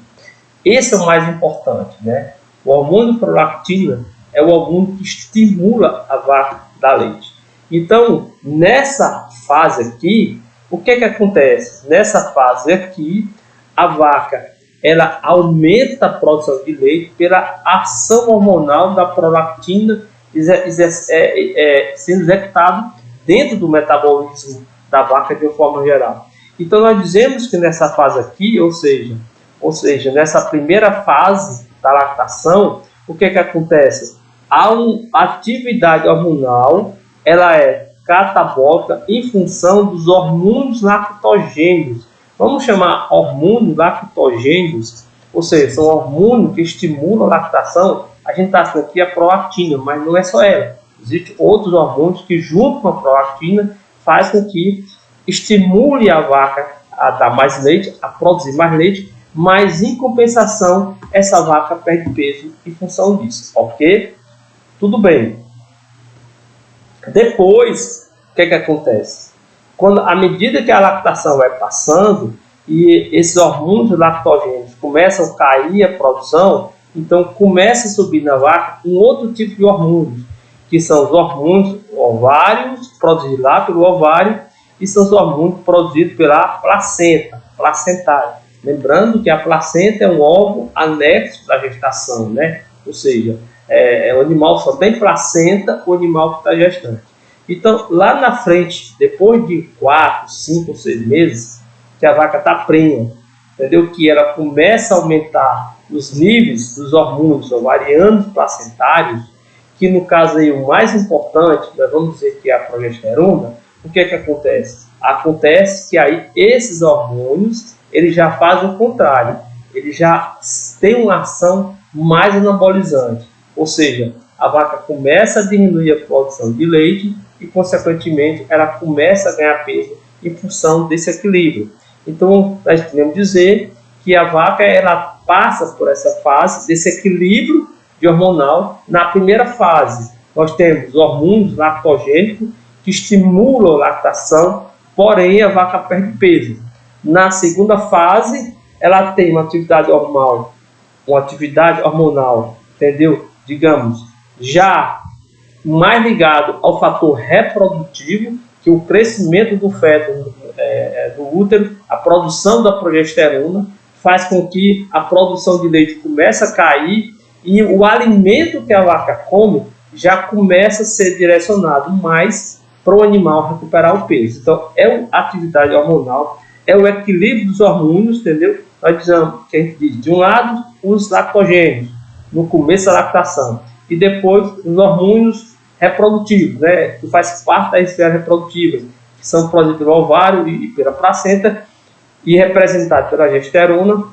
Esse é o mais importante, né? O hormônio prolactina é o hormônio que estimula a vaca a dar leite. Então, nessa fase aqui, o que é que acontece? Nessa fase aqui, a vaca ela aumenta a produção de leite pela ação hormonal da prolactina sendo executado dentro do metabolismo da vaca de uma forma geral. Então nós dizemos que nessa fase aqui, ou seja, nessa primeira fase da lactação, o que é que acontece? A atividade hormonal ela é catabólica em função dos hormônios lactogênios. Vamos chamar hormônios lactogênios, ou seja, são hormônios que estimulam a lactação. A gente está falando aqui a prolactina, mas não é só ela. Existem outros hormônios que, junto com a prolactina, fazem com que estimule a vaca a dar mais leite, a produzir mais leite, mas, em compensação, essa vaca perde peso em função disso, ok? Tudo bem. Depois, o que é que acontece? À medida que a lactação vai passando e esses hormônios lactogênicos começam a cair a produção, então começa a subir na vaca um outro tipo de hormônios, que são os hormônios ovários, produzidos lá pelo ovário, e são os hormônios produzidos pela placenta, placentária. Lembrando que a placenta é um órgão anexo da gestação, né? Ou seja, o animal só tem placenta, o animal que está gestante. Então, lá na frente, depois de 4, 5 ou 6 meses, que a vaca está prenha, entendeu? Que ela começa a aumentar os níveis dos hormônios ovarianos placentários, que no caso aí o mais importante, nós vamos dizer que é a progesterona. O que é que acontece? Acontece que aí esses hormônios, eles já fazem o contrário, eles já têm uma ação mais anabolizante, ou seja, a vaca começa a diminuir a produção de leite e, consequentemente, ela começa a ganhar peso em função desse equilíbrio. Então, nós podemos dizer que a vaca ela passa por essa fase desse equilíbrio de hormonal. Na primeira fase, nós temos hormônios lactogênicos que estimulam a lactação, porém a vaca perde peso. Na segunda fase, ela tem uma atividade hormonal, entendeu? Digamos, já mais ligado ao fator reprodutivo, que o crescimento do feto do útero, a produção da progesterona, faz com que a produção de leite comece a cair e o alimento que a vaca come já começa a ser direcionado mais para o animal recuperar o peso. Então, a atividade hormonal, é o equilíbrio dos hormônios, entendeu? Nós dizemos, que a gente diz, de um lado, os lactogênios, no começo da lactação, e depois os hormônios reprodutivos, né, que faz parte da esfera reprodutiva, que são produzidos pelo ovário e pela placenta, e representados pela gesterona.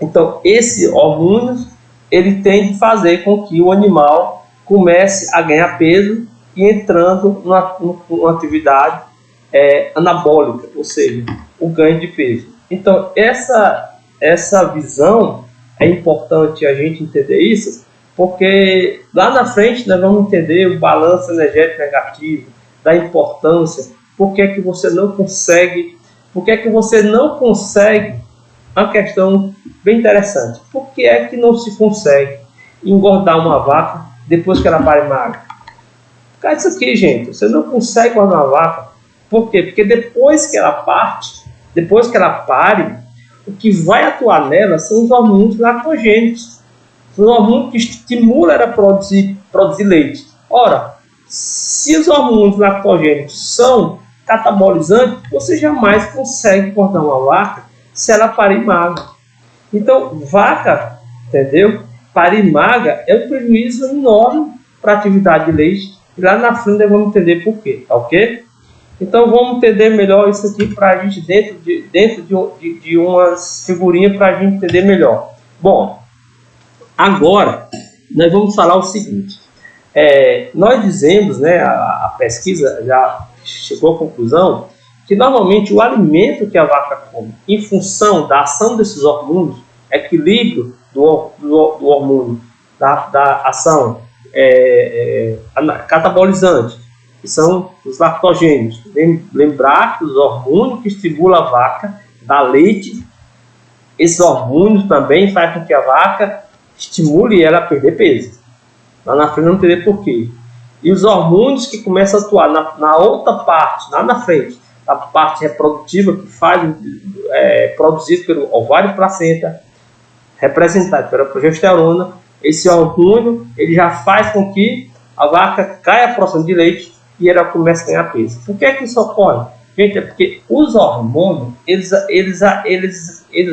Então, esse hormônio, ele tem de fazer com que o animal comece a ganhar peso e entrando numa atividade anabólica, ou seja, o ganho de peso. Então, essa visão, é importante a gente entender isso, porque lá na frente nós vamos entender o balanço energético negativo, da importância, por que você não consegue, uma questão bem interessante, por que é que não se consegue engordar uma vaca depois que ela pare magra? Por causa disso aqui, gente, você não consegue engordar uma vaca, por quê? Porque depois que ela pare, o que vai atuar nela são os hormônios lactogênicos. São os hormônios que estimulam ela a produzir leite. Ora, se os hormônios lactogênicos são catabolizantes, você jamais consegue engordar uma vaca se ela parir magra. Então, vaca, entendeu? Parir magra é um prejuízo enorme para a atividade de leite. E lá na frente nós vamos entender por quê, tá ok? Então vamos entender melhor isso aqui para a gente dentro de umas figurinhas para a gente entender melhor. Bom, agora nós vamos falar o seguinte. Nós dizemos, né, a pesquisa já chegou à conclusão que normalmente o alimento que a vaca come, em função da ação desses hormônios, equilíbrio do hormônio, da ação catabolizante, que são os lactogênios. Lembrar que os hormônios que estimulam a vaca dá leite, esses hormônios também fazem com que a vaca estimule ela a perder peso. Lá na frente não entender por quê. E os hormônios que começam a atuar na outra parte, lá na frente, a parte reprodutiva, que faz produzido pelo ovário e placenta, representado pela progesterona, esse hormônio ele já faz com que a vaca caia a produção de leite e ela começa a ganhar peso. Por que é que isso ocorre? Gente, é porque os hormônios eles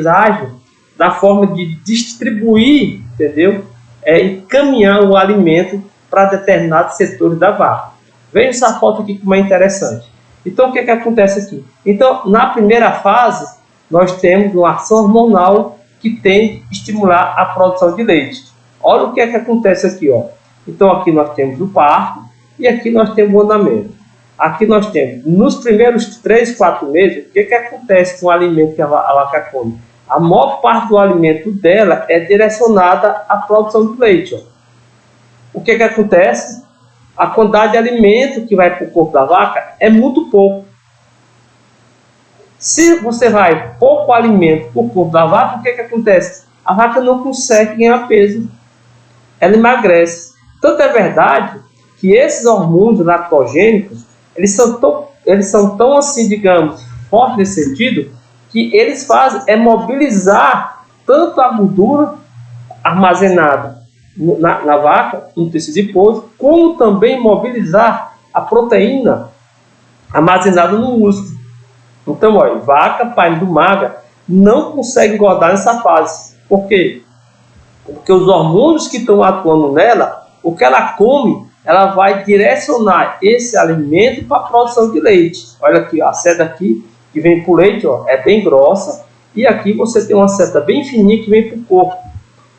agem da forma de distribuir, entendeu? Encaminhar o alimento para determinados setores da vaca. Veja essa foto aqui como é interessante. Então, o que é que acontece aqui? Então, na primeira fase, nós temos uma ação hormonal que tem que estimular a produção de leite. Olha o que é que acontece aqui, ó. Então, aqui nós temos o parto e aqui nós temos o andamento. Aqui nós temos, nos primeiros 3, 4 meses, o que é que acontece com o alimento que a vaca come? A maior parte do alimento dela é direcionada à produção de leite, ó. O que é que acontece? A quantidade de alimento que vai para o corpo da vaca é muito pouco. Se você vai pouco alimento para o corpo da vaca, o que é que acontece? A vaca não consegue ganhar peso. Ela emagrece. Tanto é verdade que esses hormônios lactogênicos, eles são tão assim, digamos, fortes nesse sentido, que eles fazem mobilizar tanto a gordura armazenada na vaca, no tecido adiposo, como também mobilizar a proteína armazenada no músculo. Então, olha, vaca parindo magra não consegue engordar nessa fase. Por quê? Porque os hormônios que estão atuando nela, o que ela come, ela vai direcionar esse alimento para a produção de leite. Olha aqui, a seta aqui que vem para o leite, ó, é bem grossa, e aqui você tem uma seta bem fininha que vem para o corpo.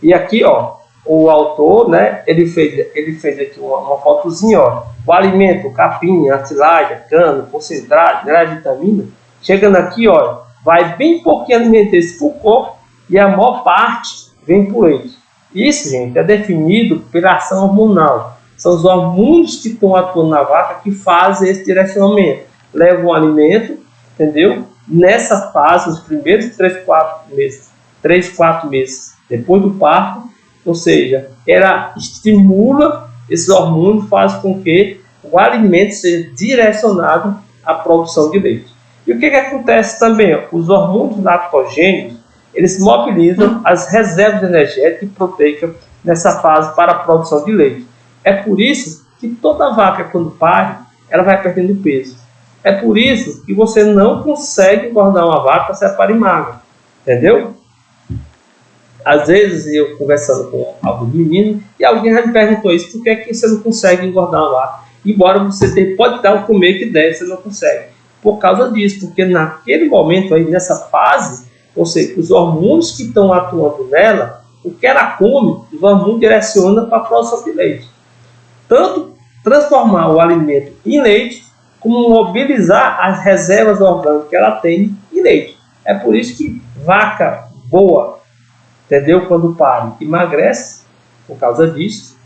E aqui, ó, o autor, né, ele fez aqui uma fotozinha, ó, o alimento, capim, artilagem, cana, concentrado, né, vitamina, chegando aqui, ó, vai bem pouquinho alimento esse para o corpo, e a maior parte vem para o leite. Isso, gente, é definido pela ação hormonal. São os hormônios que estão atuando na vaca que fazem esse direcionamento. Levam o alimento, entendeu? Nessa fase, os primeiros 3, 4 meses depois do parto, ou seja, ela estimula esses hormônios, faz com que o alimento seja direcionado à produção de leite. E o que acontece também? Os hormônios lactogênios, eles mobilizam as reservas energéticas e proteicas nessa fase para a produção de leite. É por isso que toda vaca, quando pare, ela vai perdendo peso. É por isso que você não consegue engordar uma vaca se ela pare magra. Entendeu? Às vezes eu conversando com algum menino e alguém já me perguntou isso: por que é que você não consegue engordar uma vaca? Embora você pode dar o comer que der, você não consegue. Por causa disso, porque naquele momento aí, nessa fase, ou seja, os hormônios que estão atuando nela, o que ela come, os hormônios direcionam para a produção de leite. Tanto transformar o alimento em leite, como mobilizar as reservas orgânicas que ela tem em leite. É por isso que vaca boa, entendeu? Quando pare, emagrece por causa disso.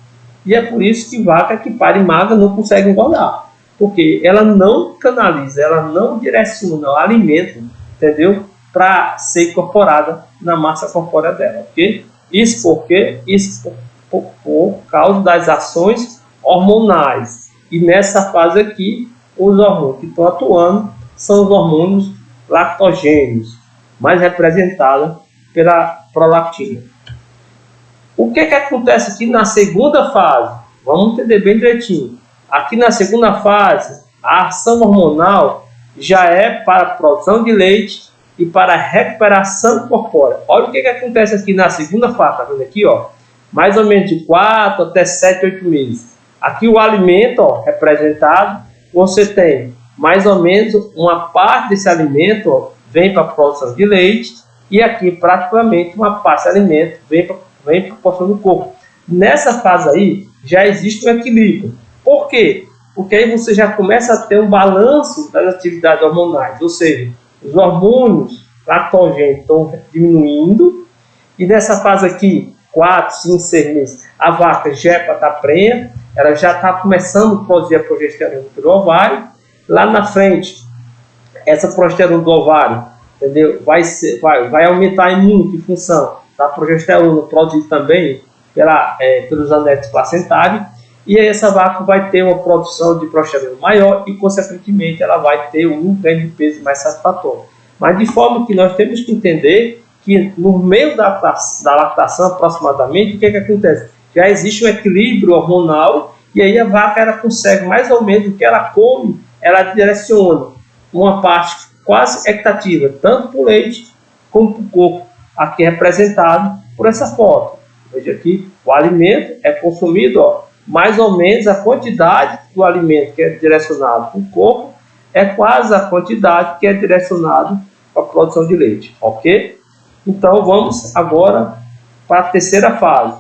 E é por isso que vaca que pare magra não consegue engordar. Porque ela não canaliza, ela não direciona o alimento, entendeu? Para ser incorporada na massa corpórea dela, ok? Isso porque por causa das ações hormonais. E nessa fase aqui, os hormônios que estão atuando são os hormônios lactogênios, mais representados pela prolactina. O que acontece aqui na segunda fase? Vamos entender bem direitinho. Aqui na segunda fase, a ação hormonal já é para a produção de leite e para a recuperação corpórea. Olha o que acontece aqui na segunda fase, tá vendo aqui, ó? Mais ou menos de 4 até 7, 8 meses. Aqui o alimento, ó, representado, você tem mais ou menos uma parte desse alimento, ó, vem para a produção de leite, e aqui praticamente uma parte desse alimento vem para a produção do corpo. Nessa fase aí já existe um equilíbrio. Por quê? Porque aí você já começa a ter um balanço das atividades hormonais, ou seja, os hormônios lactogênicos estão diminuindo, e nessa fase aqui, 4, 5, 6 meses, a vaca já é para estar prenha, ela já está começando a produzir a progesterona pelo ovário. Lá na frente, essa progesterona do ovário, entendeu? Vai aumentar muito em função da progesterona produzida também pelos anetos placentários, e aí essa vaca vai ter uma produção de progesterona maior e, consequentemente, ela vai ter um ganho de peso mais satisfatório. Mas de forma que nós temos que entender que no meio da lactação, aproximadamente, o que acontece? Já existe um equilíbrio hormonal, e aí a vaca ela consegue mais ou menos o que ela come, ela direciona uma parte quase equitativa, tanto para o leite como para o corpo, aqui representado por essa foto. Veja aqui, o alimento é consumido, ó, mais ou menos a quantidade do alimento que é direcionado para o corpo é quase a quantidade que é direcionado para a produção de leite, ok? Então vamos agora para a terceira fase.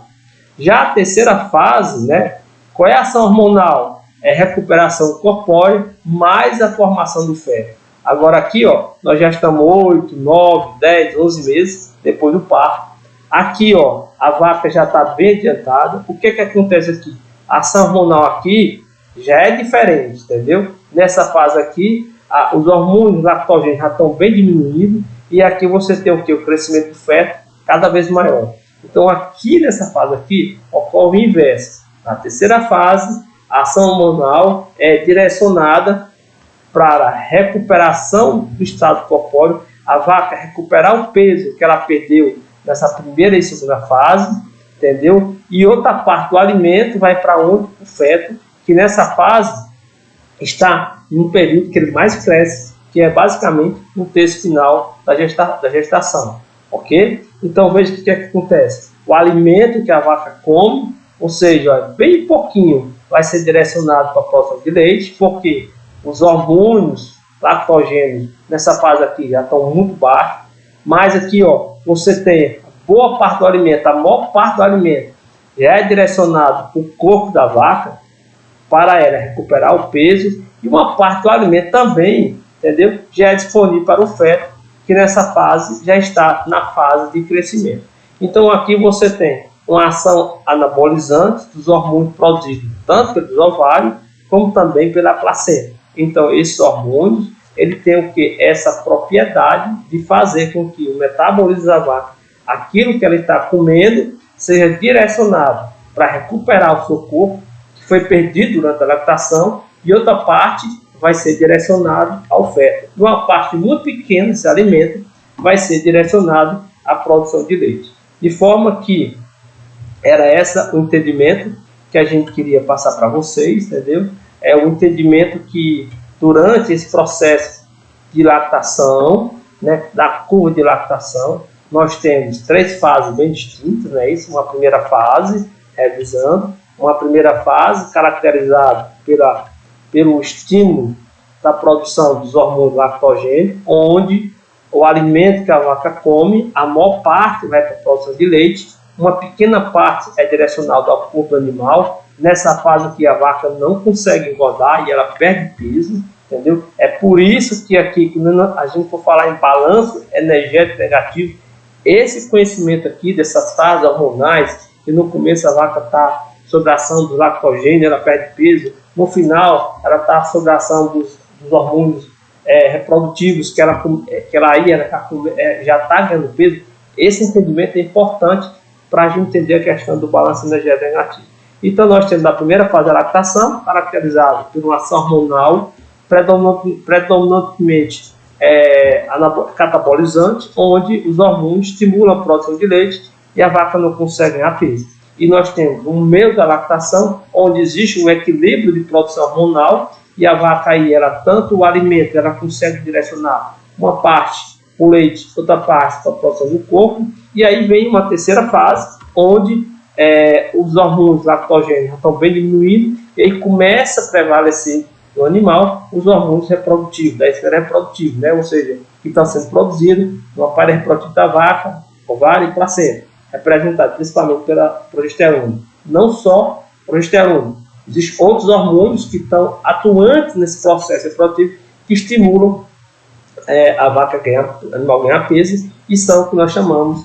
Já a terceira fase, né? Qual é a ação hormonal? É recuperação corpórea mais a formação do feto. Agora aqui, ó, nós já estamos 8, 9, 10, 11 meses depois do parto. Aqui, ó, a vaca já está bem adiantada. O que acontece aqui? A ação hormonal aqui já é diferente, entendeu? Nessa fase aqui, os hormônios lactogênicos já estão bem diminuídos, e aqui você tem o que? O crescimento do feto cada vez maior. Então aqui nessa fase aqui ocorre o inverso. Na terceira fase, a ação hormonal é direcionada para a recuperação do estado corpóreo, a vaca recuperar o peso que ela perdeu nessa primeira e segunda fase, entendeu? E outra parte do alimento vai para onde? O feto, que nessa fase está em um período que ele mais cresce, que é basicamente no terço final da gestação, ok? Então veja o que acontece. O alimento que a vaca come, ou seja, bem pouquinho, vai ser direcionado para a produção de leite, porque os hormônios lactogênicos nessa fase aqui já estão muito baixos, mas aqui, ó, você tem boa parte do alimento, a maior parte do alimento já é direcionado para o corpo da vaca, para ela recuperar o peso, e uma parte do alimento também, entendeu? Já é disponível para o feto, que nessa fase já está na fase de crescimento. Então aqui você tem uma ação anabolizante dos hormônios produzidos tanto pelos ovários como também pela placenta. Então esses hormônios ele tem o que? Essa propriedade de fazer com que o metabolismo da vaca, aquilo que ela está comendo, seja direcionado para recuperar o seu corpo, que foi perdido durante a lactação, e outra parte vai ser direcionado ao feto. E uma parte muito pequena desse alimento vai ser direcionado à produção de leite. De forma que era esse o entendimento que a gente queria passar para vocês, entendeu? É o entendimento que durante esse processo de lactação, né, da curva de lactação, nós temos 3 fases bem distintas, né? Isso, uma primeira fase, revisando, uma primeira fase caracterizada pelo estímulo da produção dos hormônios lactogênicos, onde o alimento que a vaca come, a maior parte vai para a produção de leite, uma pequena parte é direcionada ao corpo animal. Nessa fase aqui a vaca não consegue engordar e ela perde peso, entendeu? É por isso que aqui, quando a gente for falar em balanço energético negativo, esse conhecimento aqui dessas fases hormonais, que no começo a vaca está sob a ação do lactogênio, ela perde peso, no final ela está sob a ação dos hormônios reprodutivos, que ela já está ganhando peso. Esse entendimento é importante para a gente entender a questão do balanço energético negativo. Então nós temos a primeira fase a lactação, caracterizada por uma ação hormonal predominantemente catabolizante, onde os hormônios estimulam a produção de leite e a vaca não consegue ganhar peso. E nós temos um meio da lactação, onde existe um equilíbrio de produção hormonal, e a vaca aí, tanto o alimento, ela consegue direcionar uma parte para o leite, outra parte para a produção do corpo, e aí vem uma terceira fase, onde os hormônios lactogênicos estão bem diminuídos, e aí começa a prevalecer no animal os hormônios reprodutivos, da esfera reprodutiva, né? Ou seja, que estão sendo produzidos no aparelho reprodutivo da vaca, ovário e placenta, representado principalmente pela progesterona. Não só progesterona, existem outros hormônios que estão atuantes nesse processo reprodutivo que estimulam a vaca o animal ganhar peso, e são o que nós chamamos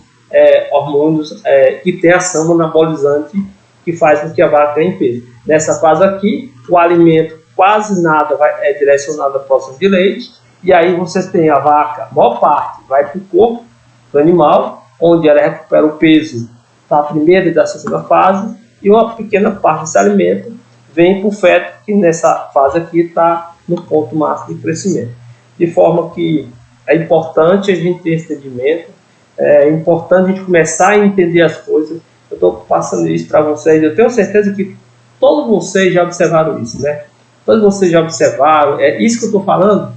hormônios que têm ação anabolizante, que faz com que a vaca ganhe peso. Nessa fase aqui, o alimento quase nada é direcionado à produção de leite, e aí você tem a vaca, a maior parte vai para o corpo do animal, onde ela recupera o peso da primeira e da segunda fase, e uma pequena parte desse alimento vem para o feto, que nessa fase aqui está no ponto máximo de crescimento. De forma que é importante a gente ter esse entendimento, é importante a gente começar a entender as coisas. Eu estou passando isso para vocês, eu tenho certeza que todos vocês já observaram isso, né? Todos vocês já observaram, é isso que eu estou falando,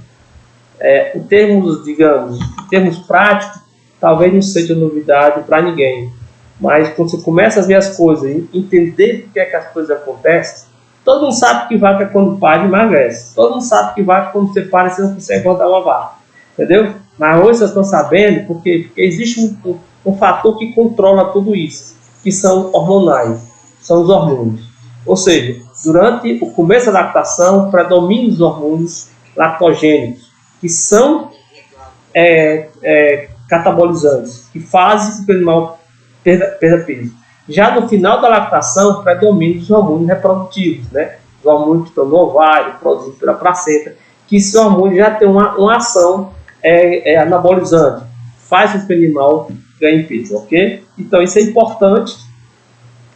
em termos, digamos, em termos práticos, talvez não seja novidade para ninguém, mas quando você começa a ver as coisas e entender por que as coisas acontecem, todo mundo sabe que vaca quando para emagrece, todo mundo sabe que vaca quando você para você não consegue engordar uma vaca, entendeu? Mas hoje vocês estão sabendo porque existe um fator que controla tudo isso, que são hormonais, são os hormônios. Ou seja, durante o começo da lactação, predominam os hormônios lactogênicos, que são catabolizantes, que fazem com que o animal perda peso. Já no final da lactação, predominam os hormônios reprodutivos, né? Os hormônios que estão no ovário, produzidos pela placenta, que esses hormônios já têm uma ação anabolizante, faz com que o animal ganhe peso, ok? Então isso é importante,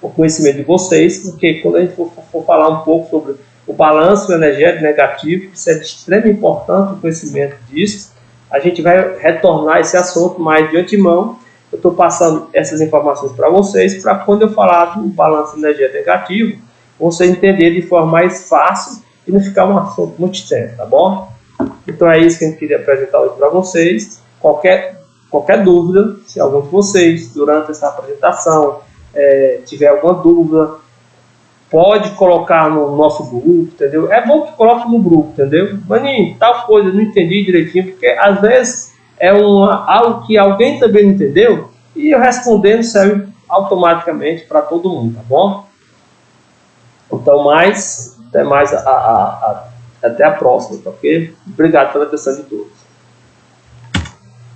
o conhecimento de vocês, porque quando a gente for falar um pouco sobre o balanço energético negativo, isso é de extrema importância, o conhecimento disso. A gente vai retornar esse assunto, mas de antemão eu estou passando essas informações para vocês, para quando eu falar do balanço energético negativo, você entender de forma mais fácil e não ficar um assunto muito extenso, tá bom? Então é isso que a gente queria apresentar hoje para vocês. Qualquer dúvida, se algum de vocês, durante essa apresentação, tiver alguma dúvida, pode colocar no nosso grupo, entendeu? É bom que coloque no grupo, entendeu? Maninho, tal coisa, eu não entendi direitinho, porque às vezes algo que alguém também não entendeu, e eu respondendo serve automaticamente para todo mundo, tá bom? Então, até a próxima, tá ok? Obrigado pela atenção de todos.